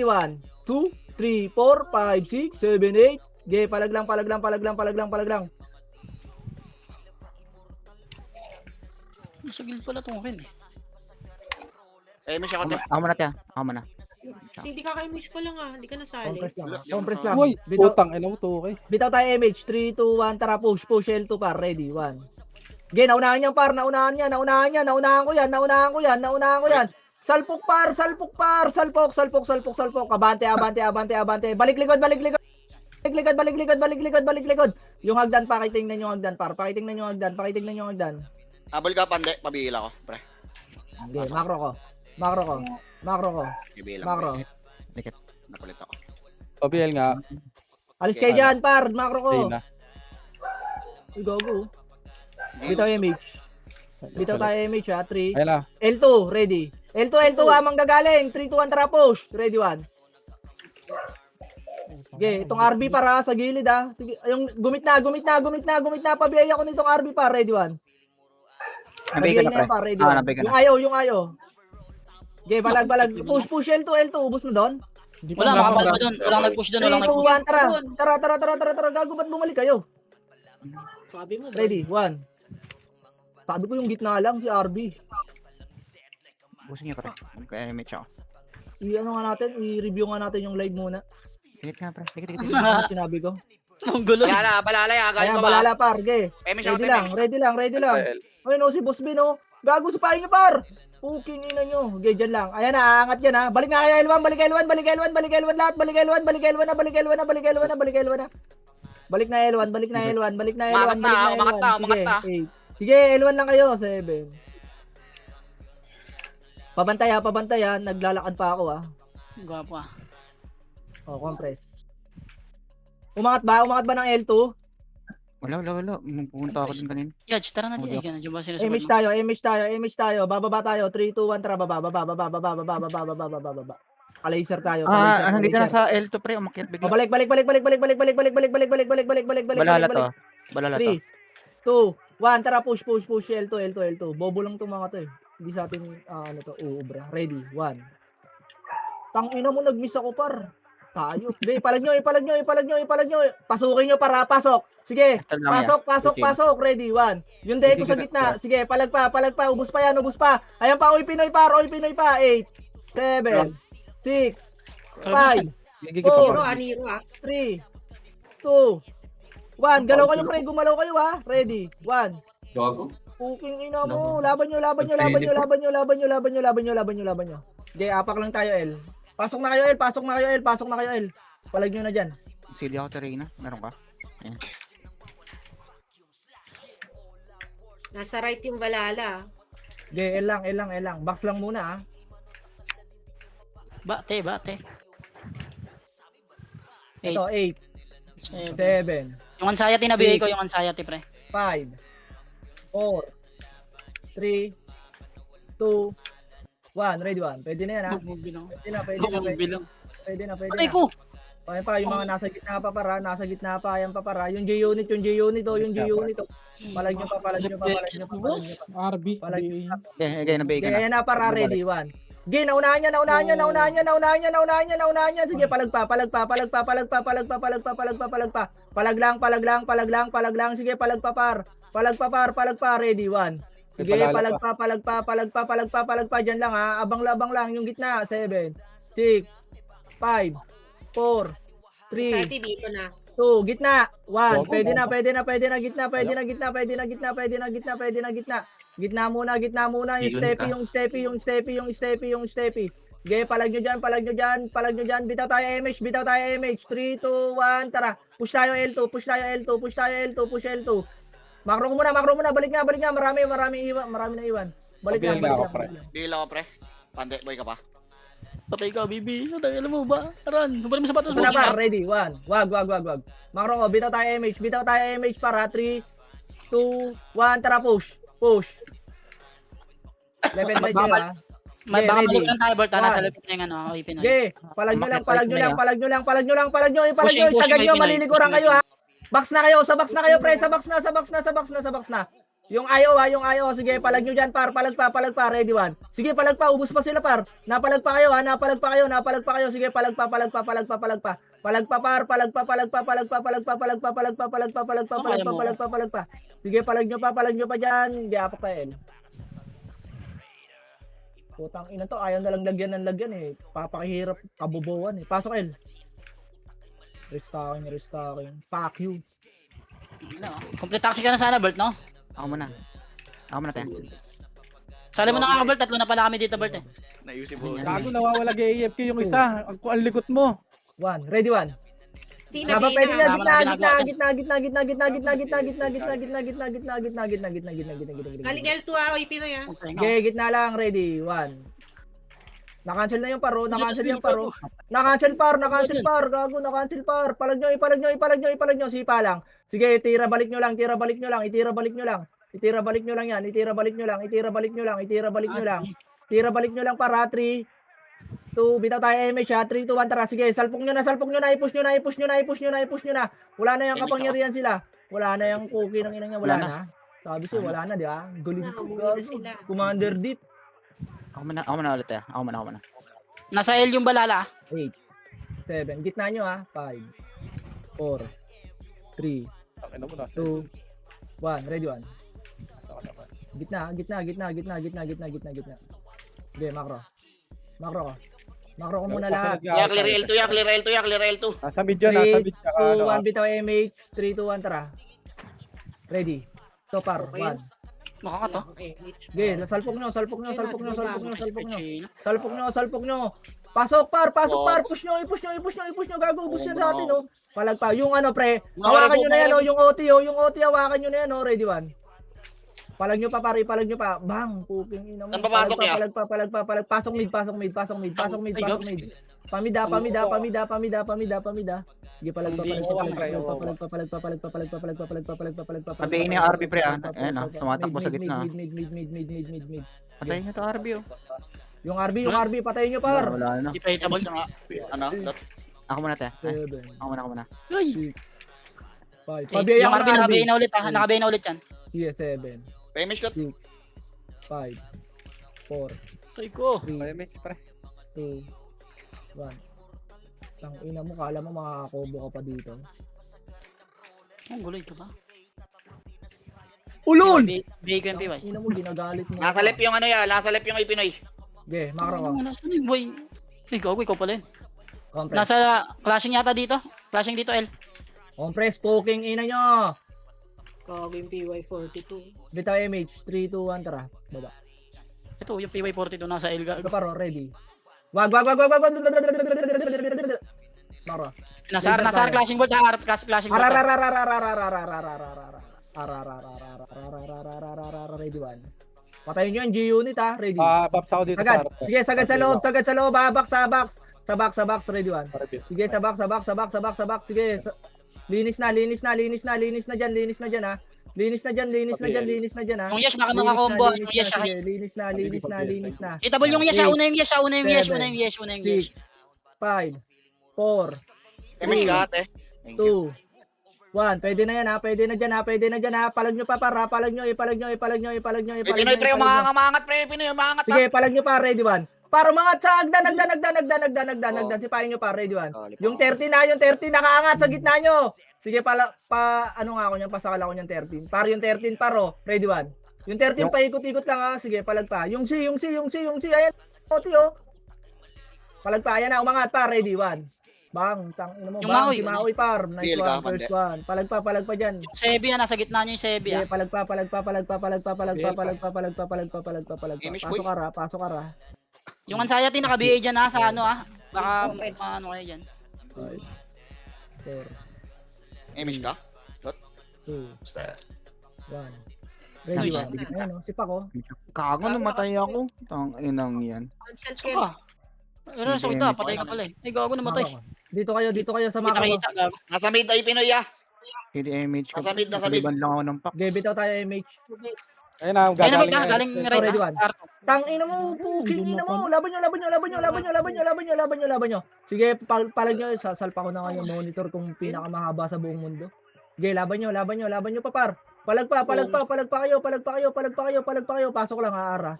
2, 3, 4, 5, 6, 7, 8. Ge, palag lang. Sa gilid pala tungkin eh. Eh, may siya ko, Ako muna te ah. Ako muna. Hindi ka kay Mish ko lang ah. Hindi ka nasali. Compress lang. Uy, Bitaw, putang ina mo to, okay. bitaw tayo MH, 3, 2, 1, tara, push, L2 par, ready, 1. Ge, naunahan yan par, naunahan ko yan. Salpok par, salpok. Abante. Balik likod. Yung hagdan, pakitingnan yung hagdan par. Pakitingnan yung hagdan. Habol ka, pande. Pabihila ko, pre. Ge, makro ko. Pabihila Makro. Napalit ako. Pabiel nga. Alis kayo dyan par, makro ko. Ayun na. Go. Bitaw MH. Bitaw tayo MH ha, 3. Ayun na. L2, ready. L2 ha, manggagaling. 3, 2, 1, tara, push. Ready, 1. Okay, itong RB para sa gilid ha. Sige, yung gumit na. Pabiyay ako nitong RB pa, ready, 1. Nabay ka na pre. Pa, ready, Ah, 1. nabay ka na. Yung ayaw. Okay, balag. Push L2, ubos na doon. Hindi pa Wala, nakapag- makapal pa doon. Walang nag-push doon, 3, walang 2, nag-push. 1, tara. Gago, ba't bumalik kayo? Sabi mo. Ready, 1. Sabi ko yung gitna lang, si RB. Busin niya pre. Kaya may ako. I-review nga natin yung live muna. Sige ka pre. Sige. Ano sinabi ko? Ang gulo. Balala ya. Galing Ayan, ba ba? balala par, ge. Eh, may siya ko, Ready lang. Ayun o, si Boss Bin o. Gago sa pahay niyo par. Puking ina nyo. Okay, dyan lang. Ayan na, aangat yan ha. Balik nga kayo L1 lahat. Balik L1 na. Balik na L1. Umangat na. Sige, L1 lang kayo. 7. Pabantay ha. Naglalakad pa ako ha. Gwapo ah. O, compress. Umangat ba ng L2? Wala. Pumunta ako dun kanina. Yaj, tara na di. Ay, ganun. Diyan ba sinusunod Image tayo. Bababa tayo. 3, 2, 1, tara. Baba. Laser tayo. Nandito na sa L2 pre. Umakyat bigla. Balik. Balala to. Balala to. 3, 2, 1, tara, push, L2. Bobo lang itong mga to eh. Hindi sa atin, uubra. Ready, 1. Tangina mo, nag-miss ako par. Tayo. Hindi, ipalag nyo. Pasukin nyo para, pasok. Sige, pasok. Ready, 1. Yung deco sa gitna. Sige, palag pa. Ubus pa yan. Ayan pa, oy Pinoy pa. 8, 7, 6, 5, Gigigit Oh. pa. Aniro ah. 3, 2, 1. Galaw kayo, pre. Gumalaw kayo, ha. Ready. 1. Gago. Puking ina mo. Laban nyo. Okay, apak lang tayo, L. Pasok na kayo, L. Palag nyo na dyan. CD ako Terena. Meron ka? Nasa right yung balala. Okay, L lang. Box lang muna, ha. Bate. Ito, 8, 7. 7, Yung anxiety na bigay ko, yung anxiety pre. 5, 4, 3, 2, 1. Ready, 1. Pwede na yan, ha. Bilang. Pwede na. Patay ko. Ayan pa, yung mga nasa gitna pa, ayan pa para. Yung G-Unit, oh. Palag nyo pa. RB. Palag BA. Okay, nabay ka Okay, na. ayan na para, ready, 1. Sige, naunahan niya. Sige, palag pa. Palag lang. Sige, palag pa, par. Ready, 1. Sige, palag pa. Diyan lang, ha. Abang lang, yung gitna. 7, 6, 5, 4, 3, Dati dito na. 2, gitna. 1. Go, go, Pwede go. na, gitna. Gitna muna. Yung steppy. Okay, palag nyo dyan. Bitaw tayo MH. 3, 2, 1, tara. Push tayo L2. Push L2. Makro ko muna. Balik nga. Marami na iwan. Balik Pabilang lang. ako, pre. Dila ko, pre. Pande, boy ka pa. Patay ka, baby. Alam mo ba? Aran, nabalik mo sapatos Ito mo. na, par. Ready, 1. Wag. Makro ko, bitaw tayo MH. Para 3, 2, 1, tara, push. Left and right nyo, ha. May Okay, baka ready. maliit lang tayo, Bert. Nasa One. left niya yung ano, okay, Pinoy. Okay, palag nyo. Pushing, Sagad nyo, Pinoy. malilikuran kayo, ha. Box na kayo, sa box na kayo, pre. Sa box na. Yung ayaw, ha. Sige, palag nyo dyan, par. Palag pa. Ready, 1. Sige, palag pa. Ubus pa sila, par. Napalag pa kayo, ha. Napalag pa kayo. Sige, palag pa. Palag pa, par. Palag pa. Sige, palag nyo pa dyan. Hindi, apak tayo. Putang ina to, ayaw na lang lagyan, eh. Papakihirap, kabobohan, eh. Pasok, El. Restocking. Fuck you. Complete taxi ka na sana, Bert, no? Ako muna, tayo. Sali mo na nga, Bert. Tatlo na pala kami dito, Bert, eh. Nayusin mo. Gago, nawawala AFK yung isa. Ang likot mo. 1. Ready, 1. Sino Naba, pwede na, Tama na, gitna. Galing L2 ah, oy Pinoy ah. Okay, no? Okay, gitna lang, ready, 1. Na-cancel na yung paro, Nakacancel, par. Gago, na-cancel, par. Palag nyo, sipa lang. Sige, itira balik nyo lang. Itira balik nyo lang yan. Para 3, 2, bitaw tayo MH, ha. 3, 2, 1, tara. Sige, salpok nyo na. I-push nyo na. Wala na yung kapangyarihan sila. Wala na yung cookie ng inang niya. Wala na. Sabi siya, wala na, di ba? Galing ko, Nakamuli na gago. sila. Commander Deep. Ako muna ulit, tayo. Ako muna. Nasa L yung balala. 8, 7. Gitna nyo, ha. 5, 4, 3, Ano mo na? 2, 1. Ready, 1. Gitna. Okay, makro ko muna lahat. Clear L2. Nasa mid yun, 3, nasa mid. 2, 1, bitaw MH. 3, 2, 1, tara. Ready. Topar, 1. Mukha ka to. Okay, salpok nyo. Pasok, par. Push nyo. Gago, ubus yan sa atin, oh. Palag pa. Yung ano, pre. Hawakan nyo na yan, oh. Yung OT, hawakan nyo na yan, oh. Ready, 1. Palag nyo pa. Bang, puking ina mo. Saan papasok ya? Palag pa. Pasok mid. Pamida. Sige, palag pa. Tabihin niya RB, pre, ah. Ayan, ah. Tumatakbo sa gitna. Mid. Patayin niyo to RB, oh. Yung RB, patayin nyo, par. Wala na. Di pa hitable. Ako muna, tayo. 7, Ako muna. Ay! 5. Pabiyaya Yung ko RB, ng RB. nakabay na ulit, ha? Nakabay na ulit yan. Sige, 7, Pemish ka. 6, 5, 4, Ay ko. 3, MH, pre. 2, 1. Tang ina mo, kala mo makakakobo ka pa dito. Ang guloy ka ba? Ulol! Bigay ko yung PY. Ina mo, ginagalit mo. Nasa left yung ano ya, nasa left yung Pinoy. Okay, makro ko. Nasaan yung boy? Ikaw pala yun. Compress. Nasa clashing yata dito. Clashing dito, L. Compress, poking ina nyo. Gago yung PY42. Bitaw MH, 3, 2, 1, tara. Baba. Ito, yung PY42 nasa L. Ito paro, ready. Wag. Makro. Nasa clashing board, ha? Clashing board. Ready, 1. Patayin nyo yung G-Unit, ha. Ready. Paps ako dito Sagad. sa harap. Sige, sagad sa loob, ha. Box. Sa box, ready, 1. Sige, sa box. Sige. Linis na dyan, ha. Linis na dyan, ha. Yung Yash, baka makakombo. Yung Yash, ha? Linis na. Hitable yung Yash, ha? Una yung Yash. 6, 5, 4, Pemish ka, ate. 2, 1. Pwede na yan, ha. Pwede na dyan, ha. Palag nyo pa, para. Palag nyo. Pinoy, pre, umangat, pre. Pinoy, umangat, Sige, palag nyo pa. Ready, 1. Para mga sa agdan. Sipahin nyo par, ready one. Yung 30 nakaangat sa gitna nyo. Sige, ano nga ako niyan, pasakal ako niyan 13. Par yung 13 paro, ready one. Yung 13 paikot-ikot lang ha. Sige, palagpa. Yung C. Ayan, oti oh. Palagpa, ayan na, umangat par, ready one. Bang, Yung bang, Maoy, si Maoy par. Nice Deal one, ka, first one. Palagpa dyan. Yung Sebi nasa gitna niyo yung Sebi Sige, palagpa. Image, Pasok ka ra. Yung anxiety naka-BA dyan sa ano Baka ano kayo dyan. 4, Image ka? 2, Basta. 1. Ready one. Ayun oh, sipa ko. Kago, namatay ako. Tang inang yan. Cancel Saan ka? Pero sa kita, patay ka pala eh. Ay, gago namatay. Dito kayo sa Kita mako. kita, gago. Nasa mid ay Pinoy ah. Hindi MH ko. Nasa mid. Nakaliban lang ako ng pack. Okay, bitaw tayo MH. Ayun na, Ayun na, gagaling na. galing Ito, right. ready one. Arto. Tang ina mo, puking ina mo. Laban nyo. Sige, palag nyo. Salpa ko na nga yung monitor kung pinakamahaba sa buong mundo. Sige, laban nyo pa par. Palag pa kayo. Pasok lang Ara.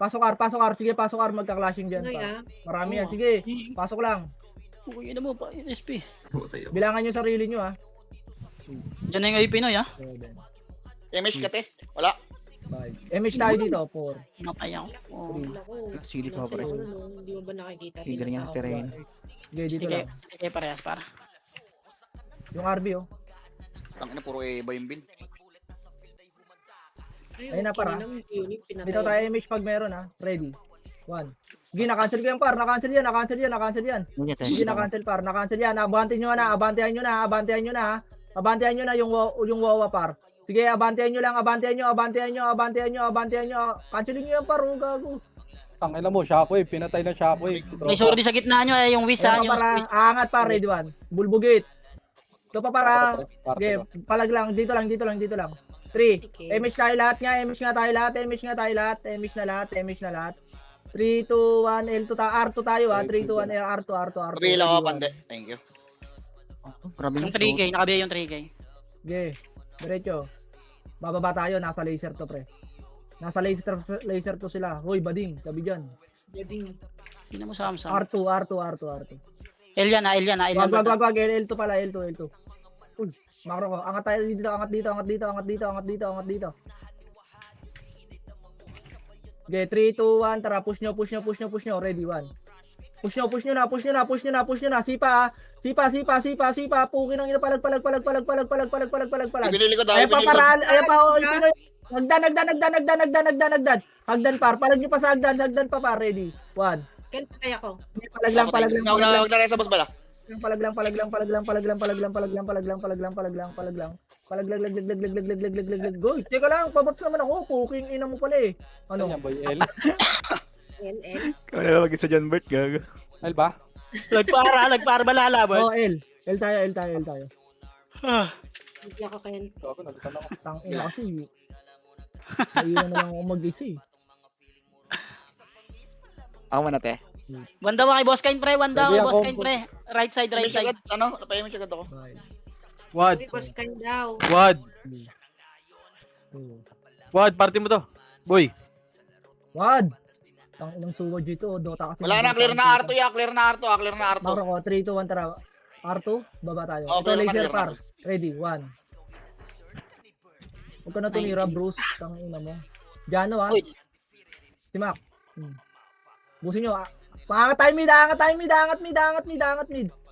Pasok R. Sige, pasok R. Magka-clashing dyan. Pa. Marami yan. Sige, pasok lang. Uy, ano mo pa, SP. Putay ako. Bilangan nyo sarili nyo ha. Dyan na yung IP Pinoy 7, Image ka te. Wala. 5. MH tayo dito. 4. Matay ako. Oh. Silip ako, pre. Hindi mo ba nakikita? Figure niya sa terrain. Sige, dito Sige, lang. sige parehas para. Yung RB oh. Tangina puro iba yung bin. Ayun na, para. Dito tayo MH pag meron ha. Ready. 1. Sige, na-cancel ko yan par. Na-cancel yan. Sige, na-cancel par. Na-cancel yan. Abantihan nyo na ha. Abantihan nyo na yung wawa par. Sige, abantihan nyo. Cancelin nyo yan par. Oh, gago. Tangina mo, shockwave. Pinatay ng shockwave. May sordi sa gitna nyo yung Wiz Ayan yung pa para. Wiz. Aangat par. Ready 1. Bulbugit. Ito pa para. Sige, Sige. palag lang. Dito lang. 3. MH tayo lahat nga. MH na lahat. 3, 2, 1, L2 R2 tayo ha. 3, 2, 1, R2. Kabila ko pande. Thank you. Grabe Yung 3K, nakabiya yung 3K. Sige, diretso. Bababa tayo, nasa laser to pre. Nasa laser to sila. Hoy, bading, sabi dyan. Hindi na mo Samsung. R2. Elian na. Wag, L2 pala, L2. Uy, makro ko. Angat tayo dito, angat dito. Okay, 3, 2, 1, tara, push nyo. Ready, 1. Push nyo na. Sipa. Pukin ang ina, palag. Ibinili ko daw. Ayan pa, oh, Pinoy. Hagdan. Hagdan par, palag nyo pa sa hagdan pa par, ready. 1. Cancel ako. Palag lang. Huwag na rin sa boss bala. Palag lang. Go. Teka lang, pabox naman ako. Puking ina mo pala eh. Ano Ano? yan, boy? L? NN. Kaya mag-isa dyan, Bert, gago. L ba? Nagpara ba lalaban? Oh, L tayo. Hindi ako kaya. Gago, nagutan ako. Tang ina kasi. Ayun na lang ako mag-isa eh. Ako man ate. Wanda mo kay Boss Kain pre, Right side. Image agad. Ano? Napa-image agad ako. Wad. Request ka daw. Wad, party mo to. Boy. Wad! Tang inang suwad dito. Dota kasi. Wala na. Clear na R2 ya. Clear na R2. Makro ko. 3, 2, 1, tara. R2, baba tayo. Oh, Ito, clear na, laser clear par. na. Ready, 1. Huwag ka na tumira, Bruce. Tang ina mo. Diano ha. Uy. Si Mac. Busin nyo.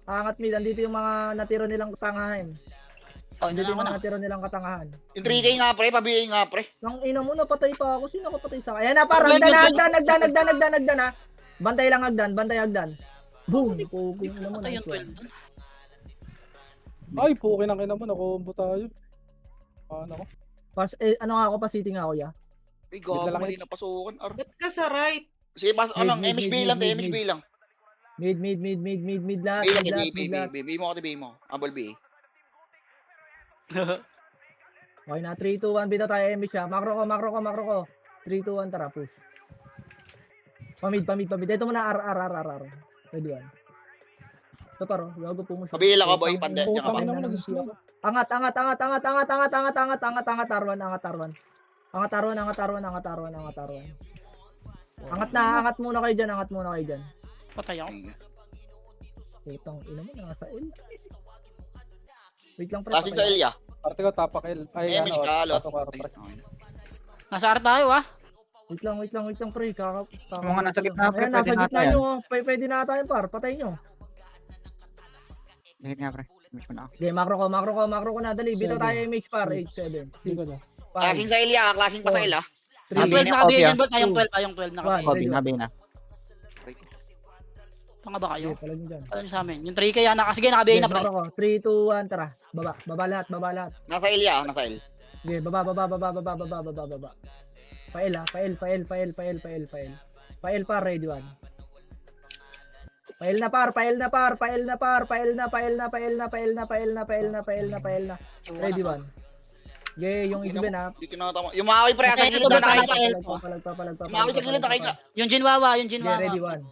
Angat mid. Andito yung mga natira nilang katangahan. Oh, Andito yung na. mga natira nilang katangahan. Yung 3K nga pre. Pabigay nga pre. Nang ina mo, napatay pa ako. Sino nakapatay sa akin? Ayan na, parang hagdan ha. Bantay lang hagdan. Boom! Puking ina mo. Patay Nice yung one. 12 doon. Ay, pukin ang ina mo. Nakombo tayo. Ano ko? Ano nga ako, pa-sitting ako ya. Ay, gago. Dala Mali na pasukan. Ba't ka sa right? Sige, Mid, MHB lang. MHB lang. Mid lahat. B mo ako. B mo. Abol B. Okay na, 3, 2, 1, bita tayo, MH ha. Makro ko. 3, 2, 1, tara, push. Pamid. Ito muna, R. Ready, 1. Ito paro, gago po mo siya. Kabila ka boy. Pande. Diyan ka pa. Putang ina mo, nag-slide. Angat, R1. Angat muna kayo dyan, Patay ako. Putang ina mo, nasa L. Wait lang, pre. Flashing sa Ilya. Parte ko, tapak L. Ay, Damage ka, lot. pasok ka, pre. Nasa art tayo ah. Wait lang, pre. Mga nasa gitna, pre, Ayan, nasa pwede gitna natin. nyo. Pwede na tayo, par. Patay nyo. Dikit nga, pre. Miss mo na ako. Okay, macro ko na. Dali, bitaw tayo MH, par. 8, 7, Hindi ko 6, na. 5, Flashing sa Ilya, clashing pa sa Ilya. 3, Ang 12 Nabi nakabihin na, yan, Bolt. Yung 12 One. nakabihin. Kobe, Ready. nabi na. Tanga ba kayo? Okay, palag nyo dyan. Alam niyo sa amin. Yung 3K yan, sige nakabihin na pre. Macro ko. 3, 2, 1, tara. Baba lahat. Nasa Ilya, nasa Il. Okay, baba. Pael, par, ready one. Pael na. Ready one. Okay, yung isbin ha. Hindi kinatama. Yung Maui pre, sa gilid na nakita. Palag. Maui sa gilid nakita. Yung Jinwawa. Okay, ready one.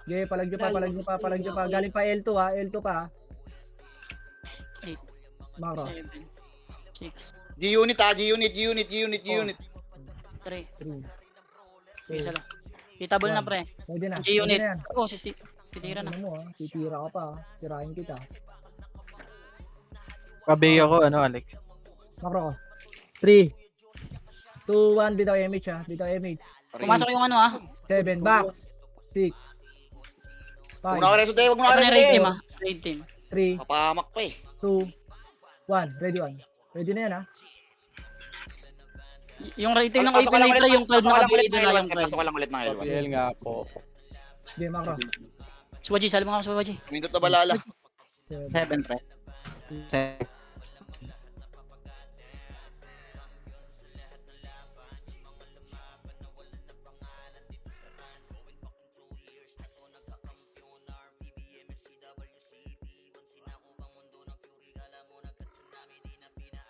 Okay, palag nyo pa. Galing pa L2 ha, L2 ka ha. Eight. Macro. 7, 6, G-unit ha, G-unit. 3. 3. Isa lang. Kitable na pre. Pwede na. Ang G-unit. Pwede na yan. Oo, titira na. Ano mo ha, titira ka pa ha. Tirahin kita. Kabay ako, Alex. Macro ko. 3, 2, 1, bitaw MH ha. Pumasok yung ano ah. 7, box. 6, 5, Huwag na ka reso tayo, huwag mo na Ano ka yung reso raid team tayo. ah? Raid team. 3, Papahamak pa eh. 2, 1. Ready one. Ready na yan ha. Yung raid team ng Pasok ka lang Ipinay pre, ulit, yung 12 pasok ka lang nakabihin ulit doon ng na L1. yung 12. Pasok ka lang ulit ng L1. L nga po. Okay, macro. Swaji, sali mo nga ako Swaji. Mintot na balala. 7, pre. 7.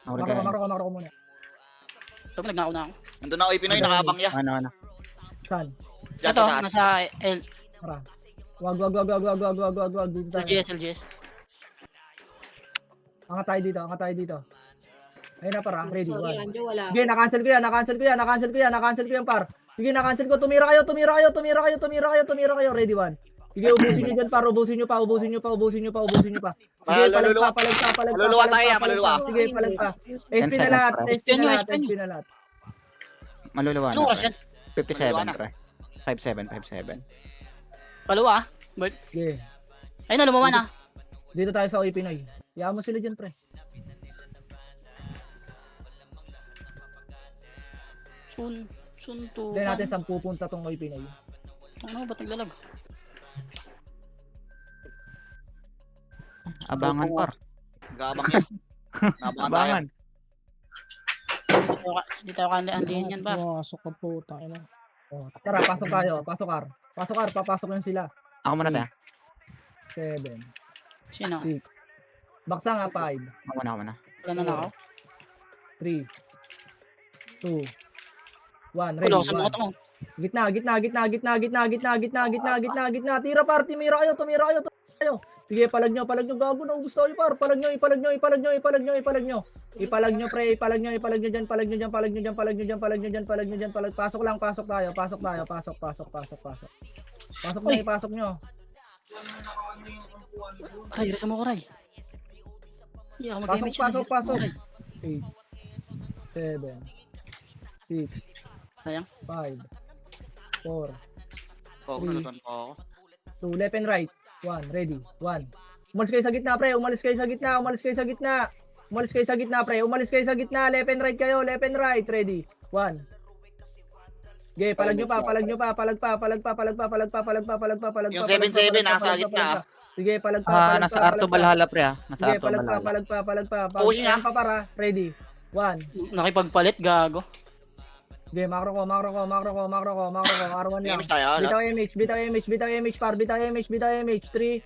Macro ko muna. Ito, nagnakaw na ako. Nandun ako Pinoy, nakabang ya. Ano. Saan? Diyan Ito, sa taas. nasa L. Tara. Wag. Dito tayo. LGS. Angat tayo dito. Ayun na para, ready. Sorry, One. Anjo, wala. Sige, na-cancel ko yan, par. Sige, na-cancel ko. Tumira kayo. Ready, one. Sige, ubusin nyo dyan, par. Ubusin nyo pa. Sige, Maluluwa. palag pa. Maluluwa tayo, maluluwa. Sige, palag pa. SP na lahat. SP na lahat. Maluluwa Anong na, oras pre. yan? 57, pre. 57. Paluwa ah. Bert. Sige. Ayun na, lumawa na. Dito tayo sa Pinoy. Yaman mo sila dyan, pre. Sunto. Dahil natin 10 punta tong Pinoy. Ano, ba't naglalag? Abangan, par. Gabang yan. Nabangan tayo. Abangan. Hindi tayo kandihan yan ba? Pumasok ka po, tangina. Oh, tara, pasok tayo. Pasok, papasok yan sila. Ako muna tayo. 7, Sino? 6. Baksa nga 5, Ako muna. Wala na ako. 3, 2, 1. Ready. Kulo sa mga mo. Gitna. Tira par, tumira kayo. Sige, palag nyo. Gago, naubos tayo par. Ipalag nyo, pre. Ipalag nyo dyan. Pasok tayo. Pasok nyo. Ray, resa mo ko, Ray. Hindi ako mag-damage yan. Pasok. Ray. 8, 7, 6, Sayang. 5, 4, Oh, nalutan pa ako. 2, left and right. 1, ready. 1. Umalis kayo sa gitna, pre. Umalis kayo sa gitna, pre. Left and right kayo. Ready. 1. Okay, palag nyo pa. Yung 7-7 nasa gitna. Sige, palag pa. Nasa Arto Valhalla, pre, ah. Nasa Sige, Arto Valhalla. palag pa. Pushing, ah. Ayan pa para. Ready. 1. Nakipagpalit, gago. Okay, macro ko. R1 lang. Damage tayo. Bitaw MH, par. Bitaw MH. 3,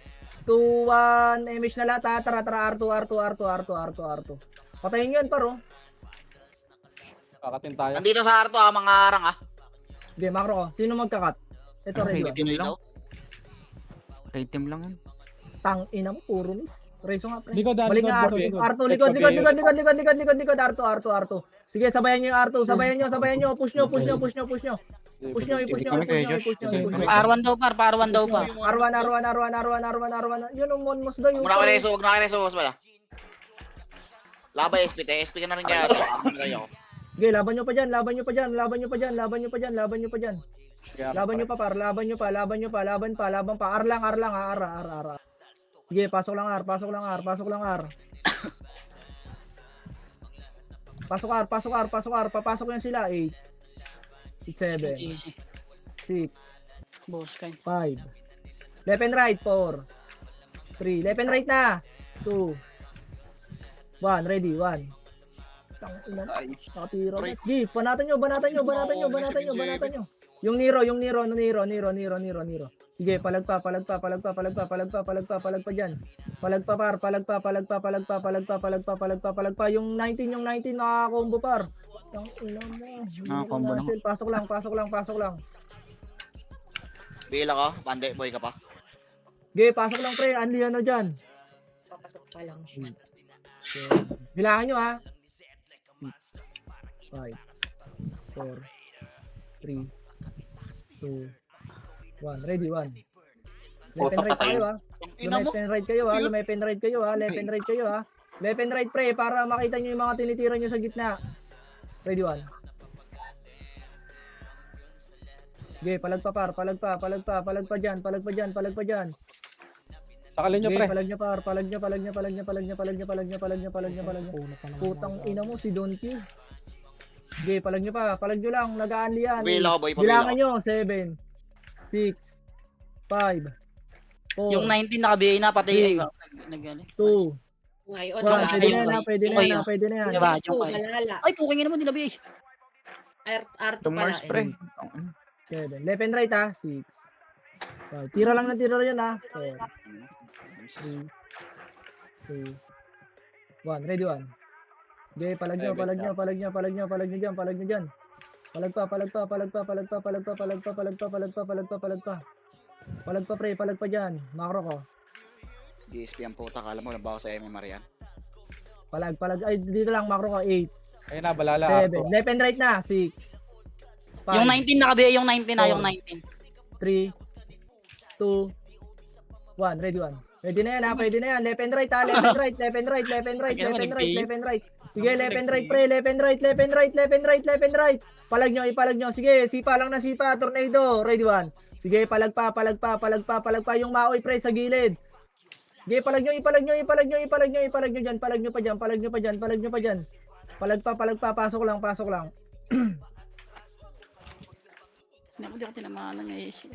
2, 1. MH na lahat, ha. Tara. R2. Patayin nyo yan, par, oh. Kakatin tayo. Nandito sa Arto mga arang ah. Okay, macro ko. Sino magkakat? Ito, ready. Raid team lang. Raid team lang yan. Tang ina mo, puro miss. Reso nga, pre. Likod, Balik nga, R2, likod. R2. Sige, sabayan nyo yung R2. Sabayan nyo. Push nyo. Push nyo, i-push nyo, Kami i-push kay nyo, Josh. i-push nyo, Sige, i-push sige. nyo. Pa-R1 daw par, pa-R1 daw par. Arwan. Yun, Monmos daw yung... Huwag na kayo na iso, huwag na kayo na iso, wala. Labay, SP, SP ka na rin kaya. Okay, laban nyo pa dyan. Laban nyo pa dyan. Laban nyo pa dyan. Laban nyo pa dyan. Laban nyo pa dyan. Laban nyo pa par. Laban nyo pa. Laban nyo pa. Laban pa. Laban pa. Ar lang. Ar. Sige, pasok lang ar. Pasok lang ar. Pasok lang ar. Pasok ar. Pasok ar. Pasok ar. Papasok yan sila. 8 7 Easy. 6 Boss kain. 5 left and right 4 3 left and right na 2 1 ready 1 nakatira na. Gi, banatan nyo. Yung Nero. Sige, palagpa dyan. Palagpa. Yung 19 nakakombo par. Nakakombo na. Pasok lang. Bila ka, pande, boy ka pa. Sige, pasok lang pre, anli ano dyan. Papasok pa lang. Bilangan nyo ha. 5 4 3 2 1 ready 1 left and right kayo ha. Left and right kayo ha. Left and right pre para makita nyo yung mga tinitira nyo sa gitna. Ready 1 sige, palagpa dyan. Sakalin nyo, Sige, pre. palag nyo. Putang ina mo si Donkey. Sige, palag nyo lang, nag-aali yan. Bila ka, boy, Bilangan nyo, 7, 6, 5, 4, Yung 19 naka-BA na patay. Ay, nagaling. 2, Ngayon, 1. Wala. Pwede na yan. Diba, yung kaya. malala. Ay, pukingin naman nila BA. R2 Tumars, pala. pre. 7. Left and right ha, 6. 5. Tira lang yan ha. 4, 3, 2, 1. Ready 1. Okay, palag nyo dyan. Palagpa pre, palagpa dyan. Makro ko. DSP ang puta, kala mo, nabawa sa MMR yan. Palag. Ay, dito lang, makro ko. 8, Ayun na, balala. 7. Left and right na, 6. 5, Yung 19 naka-BA, yung 19 na, yung 19. 3, 2, 1. Ready 1. Pwede na yan ha, pwede na yan. Left and right ha, left and right. Sige, left and right pre, left and right. Palag nyo. Sige, sipa lang na sipa, tornado. Ready 1. Sige, palagpa. Yung maoy pre sa gilid. Sige, ipalag nyo dyan. Palag nyo pa dyan. Palagpa, pasok lang. Hindi ako tinamahan ng AC.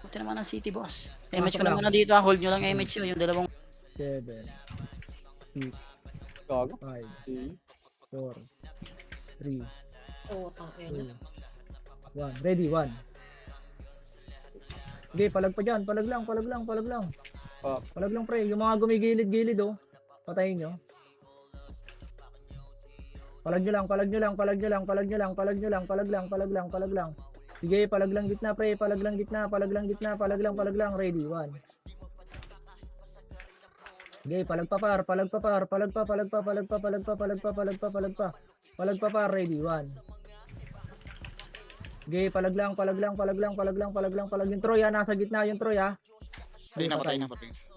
Ako tinamahan ng City, boss. Pasok MH ko na lang. muna dito, hold nyo lang MH yun, yung dalawang... 7, 6, Gago. 5, 4, 3, Oo, tangina. 1. Ready 1. Sige, palag pa dyan. Palag lang. Oh. Palag lang pre. Yung mga gumigilid-gilid oh. Patayin nyo. Palag nyo lang. Palag lang. Sige, palag lang gitna pre. Palag lang. Ready 1. Sige, palag pa par. Ready 1. Sige, palag lang. Yung Troy ha, nasa gitna yung Troy ha. Patay na.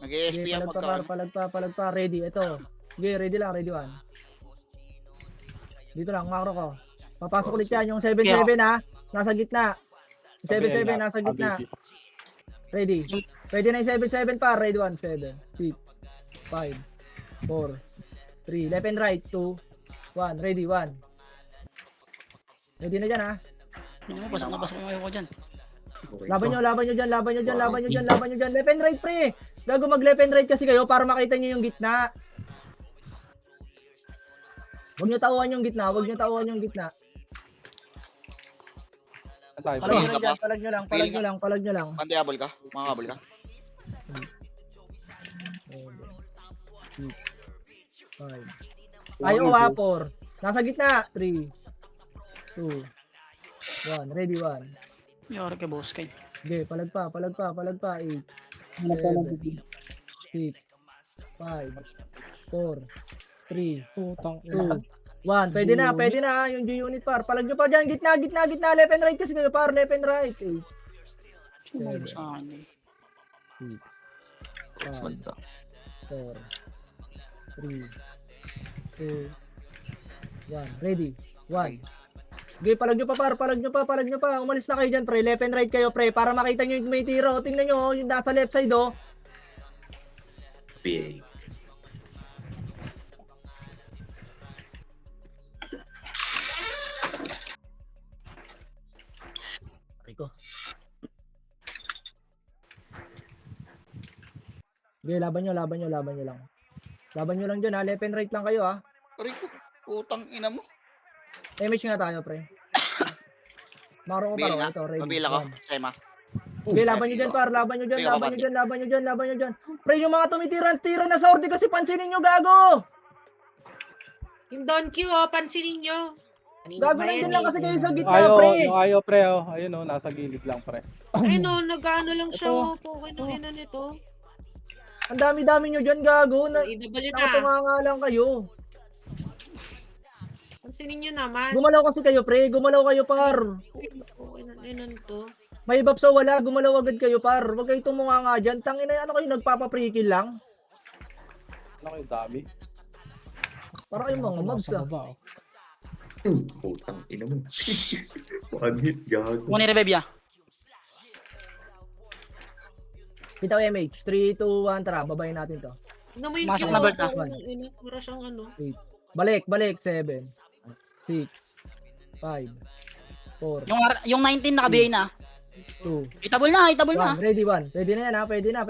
Nag-ESP Sige, ang palag pa. Ready, ito. Sige, ready 1. Dito lang, makro ko. Papasok ulit yan, yung 7-7 ha. Nasa gitna. 7-7, nasa gitna. Ready. Pwede na yung 7-7 pa. Ready 1, 7, 6, 5, 4, 3. Left and right, 2, 1. Ready 1. Ready na dyan ha. Hindi mo, pasok na ngayon ko dyan. Laban nyo dyan. Left and right pre. Gago mag left and right kasi kayo para makita nyo yung gitna. Huwag nyo tauhan yung gitna. Tayo, pre. Palag nyo lang dyan, palag nyo lang. Pande, abol ka? Makakabol ka? 5. Ayaw ha, 4. Nasa gitna. 3, 2, 1. Ready 1. Yari ka, boss kain. Okay, palag pa. 8, 7, 6, 5, 4, 3, Putang 2, ina. 1. Pwede na. Yung G-unit par. Palag nyo pa dyan. Gitna. Left and right kasi kayo par. Left and right. 8. Sumama sa akin eh. 6. 5. 4. 3. 2. 1. Ready. 1. Okay, palag nyo pa. Umalis na kayo dyan, pre. Left and right kayo, pre. Para makita nyo yung may tira. O, tingnan nyo, yung nasa left side, oh. PA. Rico. Okay, laban nyo lang. Laban nyo lang dyan, ha. Left and right lang kayo, ha. Rico, putang ina mo. Image nga tayo, pre. Maro ko Bil paro. nga. Ito, ready. Mabila ko. 1. Sema. Okay, laban nyo dyan, par. Laban nyo dyan. Pre, yung mga tira na sorte kasi pansinin nyo, gago. Yung Don Q, pansinin nyo. Kanina Gago pa lang yan din lang eh. kasi kayo sa gitna, Ayaw, pre. yung ayaw pre, oh. Ayun oh, nasa gilid lang pre. Ay no, nag-ano lang siya. Ito. Okay na ina nito. Ang dami nyo dyan, gago. IW na. Nakatunganga lang kayo. Pansinin nyo naman. Gumalaw kasi kayo, pre. Gumalaw kayo, par. Okay na ina nito. May bab sa wala. Gumalaw agad kayo, par. Huwag kayo tumunganga dyan. Tangina, ano kayo, nagpapaprikil lang? Ano kayo dami? Para kayong mga mobs, Sa ah. baba, oh. Putang ina mo. One hit, gago. Kung ni-revive ya. Bitaw MH. 3, 2, 1. Tara, babayin natin to. Tignan mo yung Masok Q. na, Bert, ah. Ina, para siyang ano. Balik. 7, 6, 5, 4, Yung 19 naka-BA na. 2, Hitable na. 1. Ready, 1. Pwede na yan, ha. Pwede na.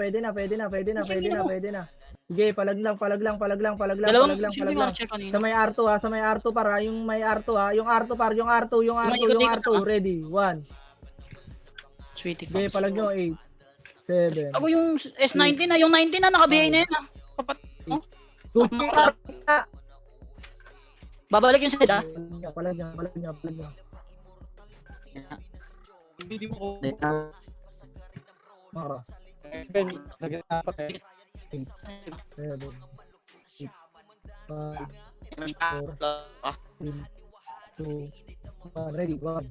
Sige, palag lang. Dalawang sino yung archer kanina? Sa may R2, ha. Sa may R2 para. Yung may R2, ha. Yung R2 par. Yung R2. Ikot-ikot na. Ready, 1. Sweetie Sige, Fox. palag nyo. 8, 7. Ako yung S19 na. Yung 19 na naka-BA na yan ah. Babalik yung side ah. Palag nyo. Hindi mo ko. Mara. Ben, lagyan dapat eh. 7, 6, 5, Ah, 3, 2, 1. Ready, 1.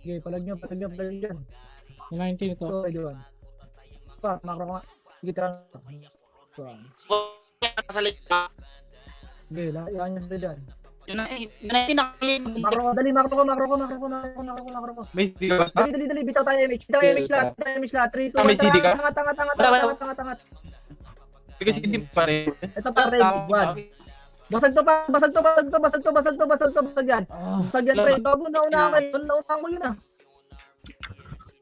Sige, palag nyo. Yung 19 ito. Ito, ready, 1. Pa, makro ko nga. Sige, tara. 1. sa likod. Sige, yan nyo sila dyan. Yung 19 naka-BA. Makro ko, dali, makro ko. May CD ka ba? Dali, bitaw tayo MH. Bitaw MH lahat. 3, 2, May 1, CD ka? tangat. Kasi hindi pa rin. Ito pa, ready, 1. Basag to. Basag yan. Basag yan, pre. Bago, naunahan ko yun ah.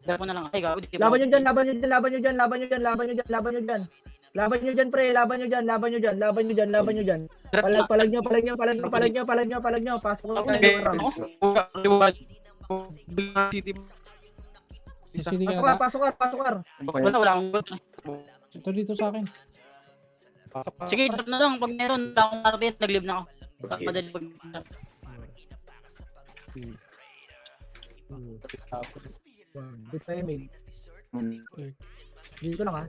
Dalawa na lang. Ay, gabi. Laban nyo dyan, pre. Laban nyo dyan. Palag nyo. Pasok ko kayo. Sisili ka na. Pasok ka. Wala akong gold. Ito dito sa akin. Sige, drop na lang. Pag meron, wala akong RP, nag-live na ako. Madali pag... Dito tayo, Meg. Dito lang, ha?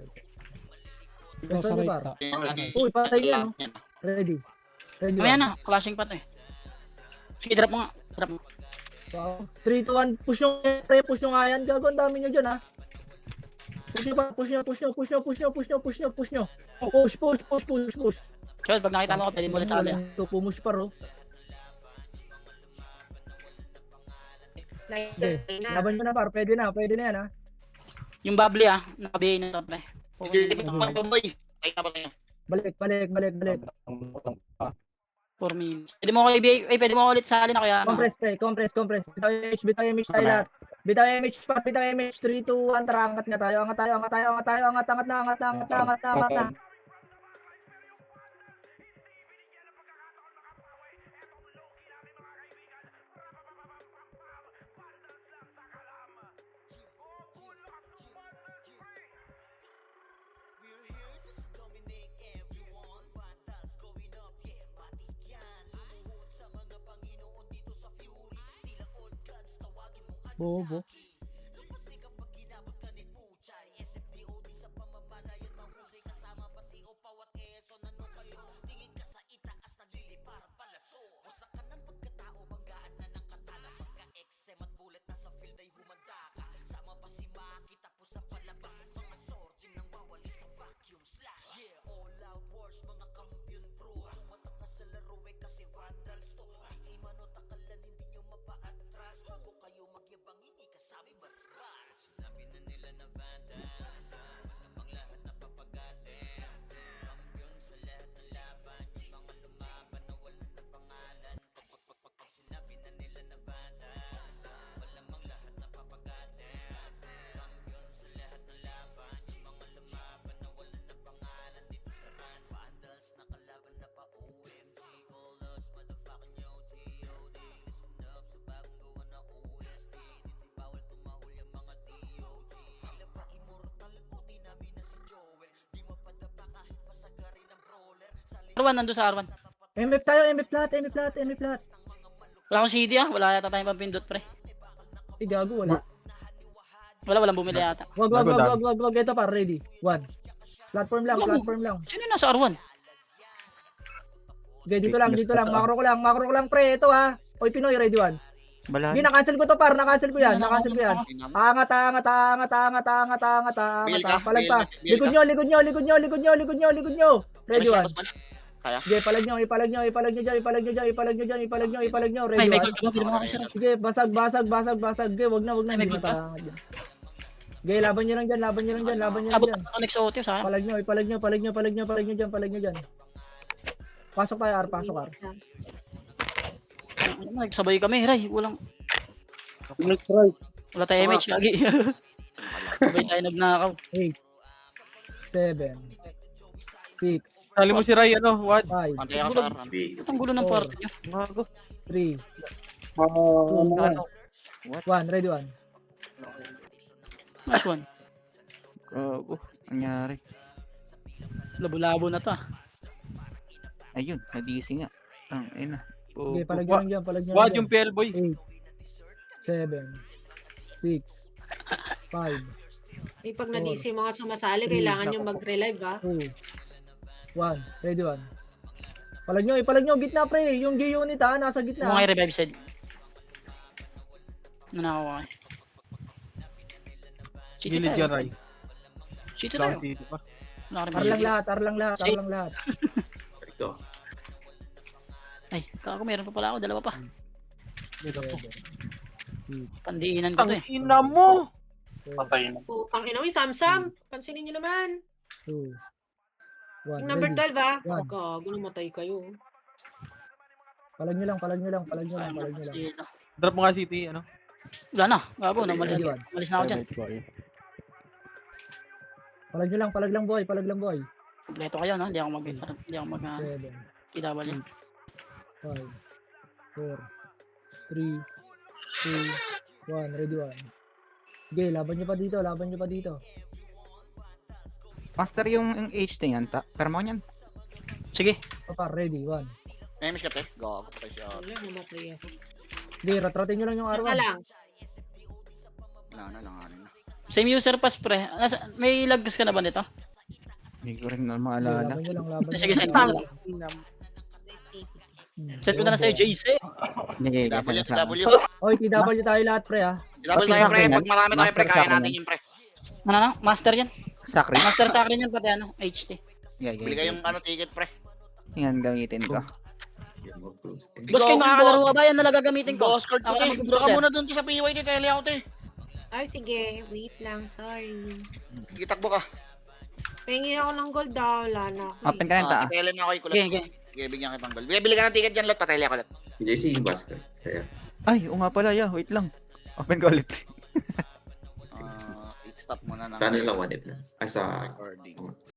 Ito sa right na. Uy, patay yan, no? Ready. Mamaya na, clashing pa to eh. Sige, drop mo nga. Drop mo. 3, 2, 1. Push nyo nga yan. Gago, ang dami nyo dyan, ha? Push nyo. Push. Chod, pag nakita mo ko, pwede mo ulit tali. Ito, pumush pa, ro. Laban nyo na, par. Pwede na yan, ha? Yung bubbly ah, naka-BA na to, pre. Hindi ko mababoy. Ay, na ba tayo? Balik. 4 minutes. Pwede mo ko i-BA, pwede mo ko ulit sa alin ako yan. Compress. Bitaw MH tayo lahat. Bitaw MH spot, bitaw MH. 3, 2, 1. Tara, angat nga tayo. Angat na. Bobo. R1, nandun sa R1. MF tayo, MF lahat. Wala akong CD ah. Wala yata tayong pampindot pre. Gago, wala. Walang bumili yata. Wag. Ito par, ready. 1. Platform lang. Sino yung nasa R1? Okay, dito lang. Macro ko lang, pre. Ito ha. Oy, Pinoy, ready 1. Bala. Hindi, na-cancel ko to par. Na-cancel ko yan. Angat. Palag pa. Likod nyo. Ready 1. Sige, ipalag nyo dyan. Ready May 1. gold ka ba? Pili mo nga kasi. Sige, basag. Sige, wag na. May Hindi gold na ka? tarangan dyan. Sige, laban nyo lang dyan. Abot ako next OT sa akin. Palag nyo dyan. Pasok tayo, R. Nagsabay kami, Ray. Wala tayong MH lagi. Sabay tayo nagnakaw. 7, 6, Sali mo si Ray, ano, what? 5, Pantay ako sa R. Ba't ang gulo ng party niyo? 3, 2, 1. Ready 1. Nice one. Gago. Nangyari. Labo-labo na to ah. Ayun, nadisi nga. Ang ina. Sige, palag nyo lang dyan. What yung PL boy? 8, 7, 6, 5, Eh, pag nadisi yung mga sumasali, kailangan nyo mag-relive, ha? 2, 1. Ready 1. Palag nyo. Gitna, pre. Yung G-unit ha. Nasa Kung gitna. may revive side. Nanakaw ako. City Gilid tayo. yan, Ray. City Down tayo. city pa. Wala ka rin R lang Sige. lahat. Ito. Ay, kako meron pa pala ako. Dalawa pa. Hmm. Pandiinan ko to Ang eh. ina mo! Patay na. Putang ina mo, yung Samsam. Pansinin nyo naman. 2, 1. Yung number 12, ha? One. Gago, namatay kayo. Palag nyo lang. Sino? Drop mo nga city, ano? Wala na. Gabo, Ready, one. malis na ako dyan. Palag lang boy. Kompleto kayo, no? Hindi ako mag 7, PW. 5, 4, 3, 2, 1. Ready 1. Sige, laban nyo pa dito. Master yung HT yan. Perma yan. Sige. Papa, ready 1. May miss ka, te. Gago, patay siya. Wala, namatay ako. Sige, ratratin nyo lang yung Saka R1. lang. Wala na. Same user pass pre. May lags ka na ba nito? Hindi ko rin na Sige, maalala. laban nyo lang. Sige, send ko na lang. Send ko na lang sa'yo, JC. Hindi, W. Oy, TW tayo lahat pre ha. Double tayo, pre. Pag marami tayo, pre, kaya natin yun, pre. Ano? Master yan. Sakri. Master sa akin yan pati ano, HT. Bili kayong ticket, pre. Yan, gamitin ko. Boss, kayo nakakalaro ka ba? Yan na lang gagamitin ko. Boss card ko, Ako te. na mag-broker. Baka muna doon sa PYT, tele ako, te. Ay, sige. Wait lang. Sorry. Sige, takbo ka. Pengi ako ng gold daw. Wala na ako. Open ka na ta. Tele na ako ikulat. Okay. Sige, bigyan kitang gold. Bili ka ng ticket dyan, lot. Patele ako, lot. JC yung basket. Kaya. Ay, oo nga pala, wait lang. Open ko ulit. Stop muna na. Sana lang 1 na. Ay, sa recording.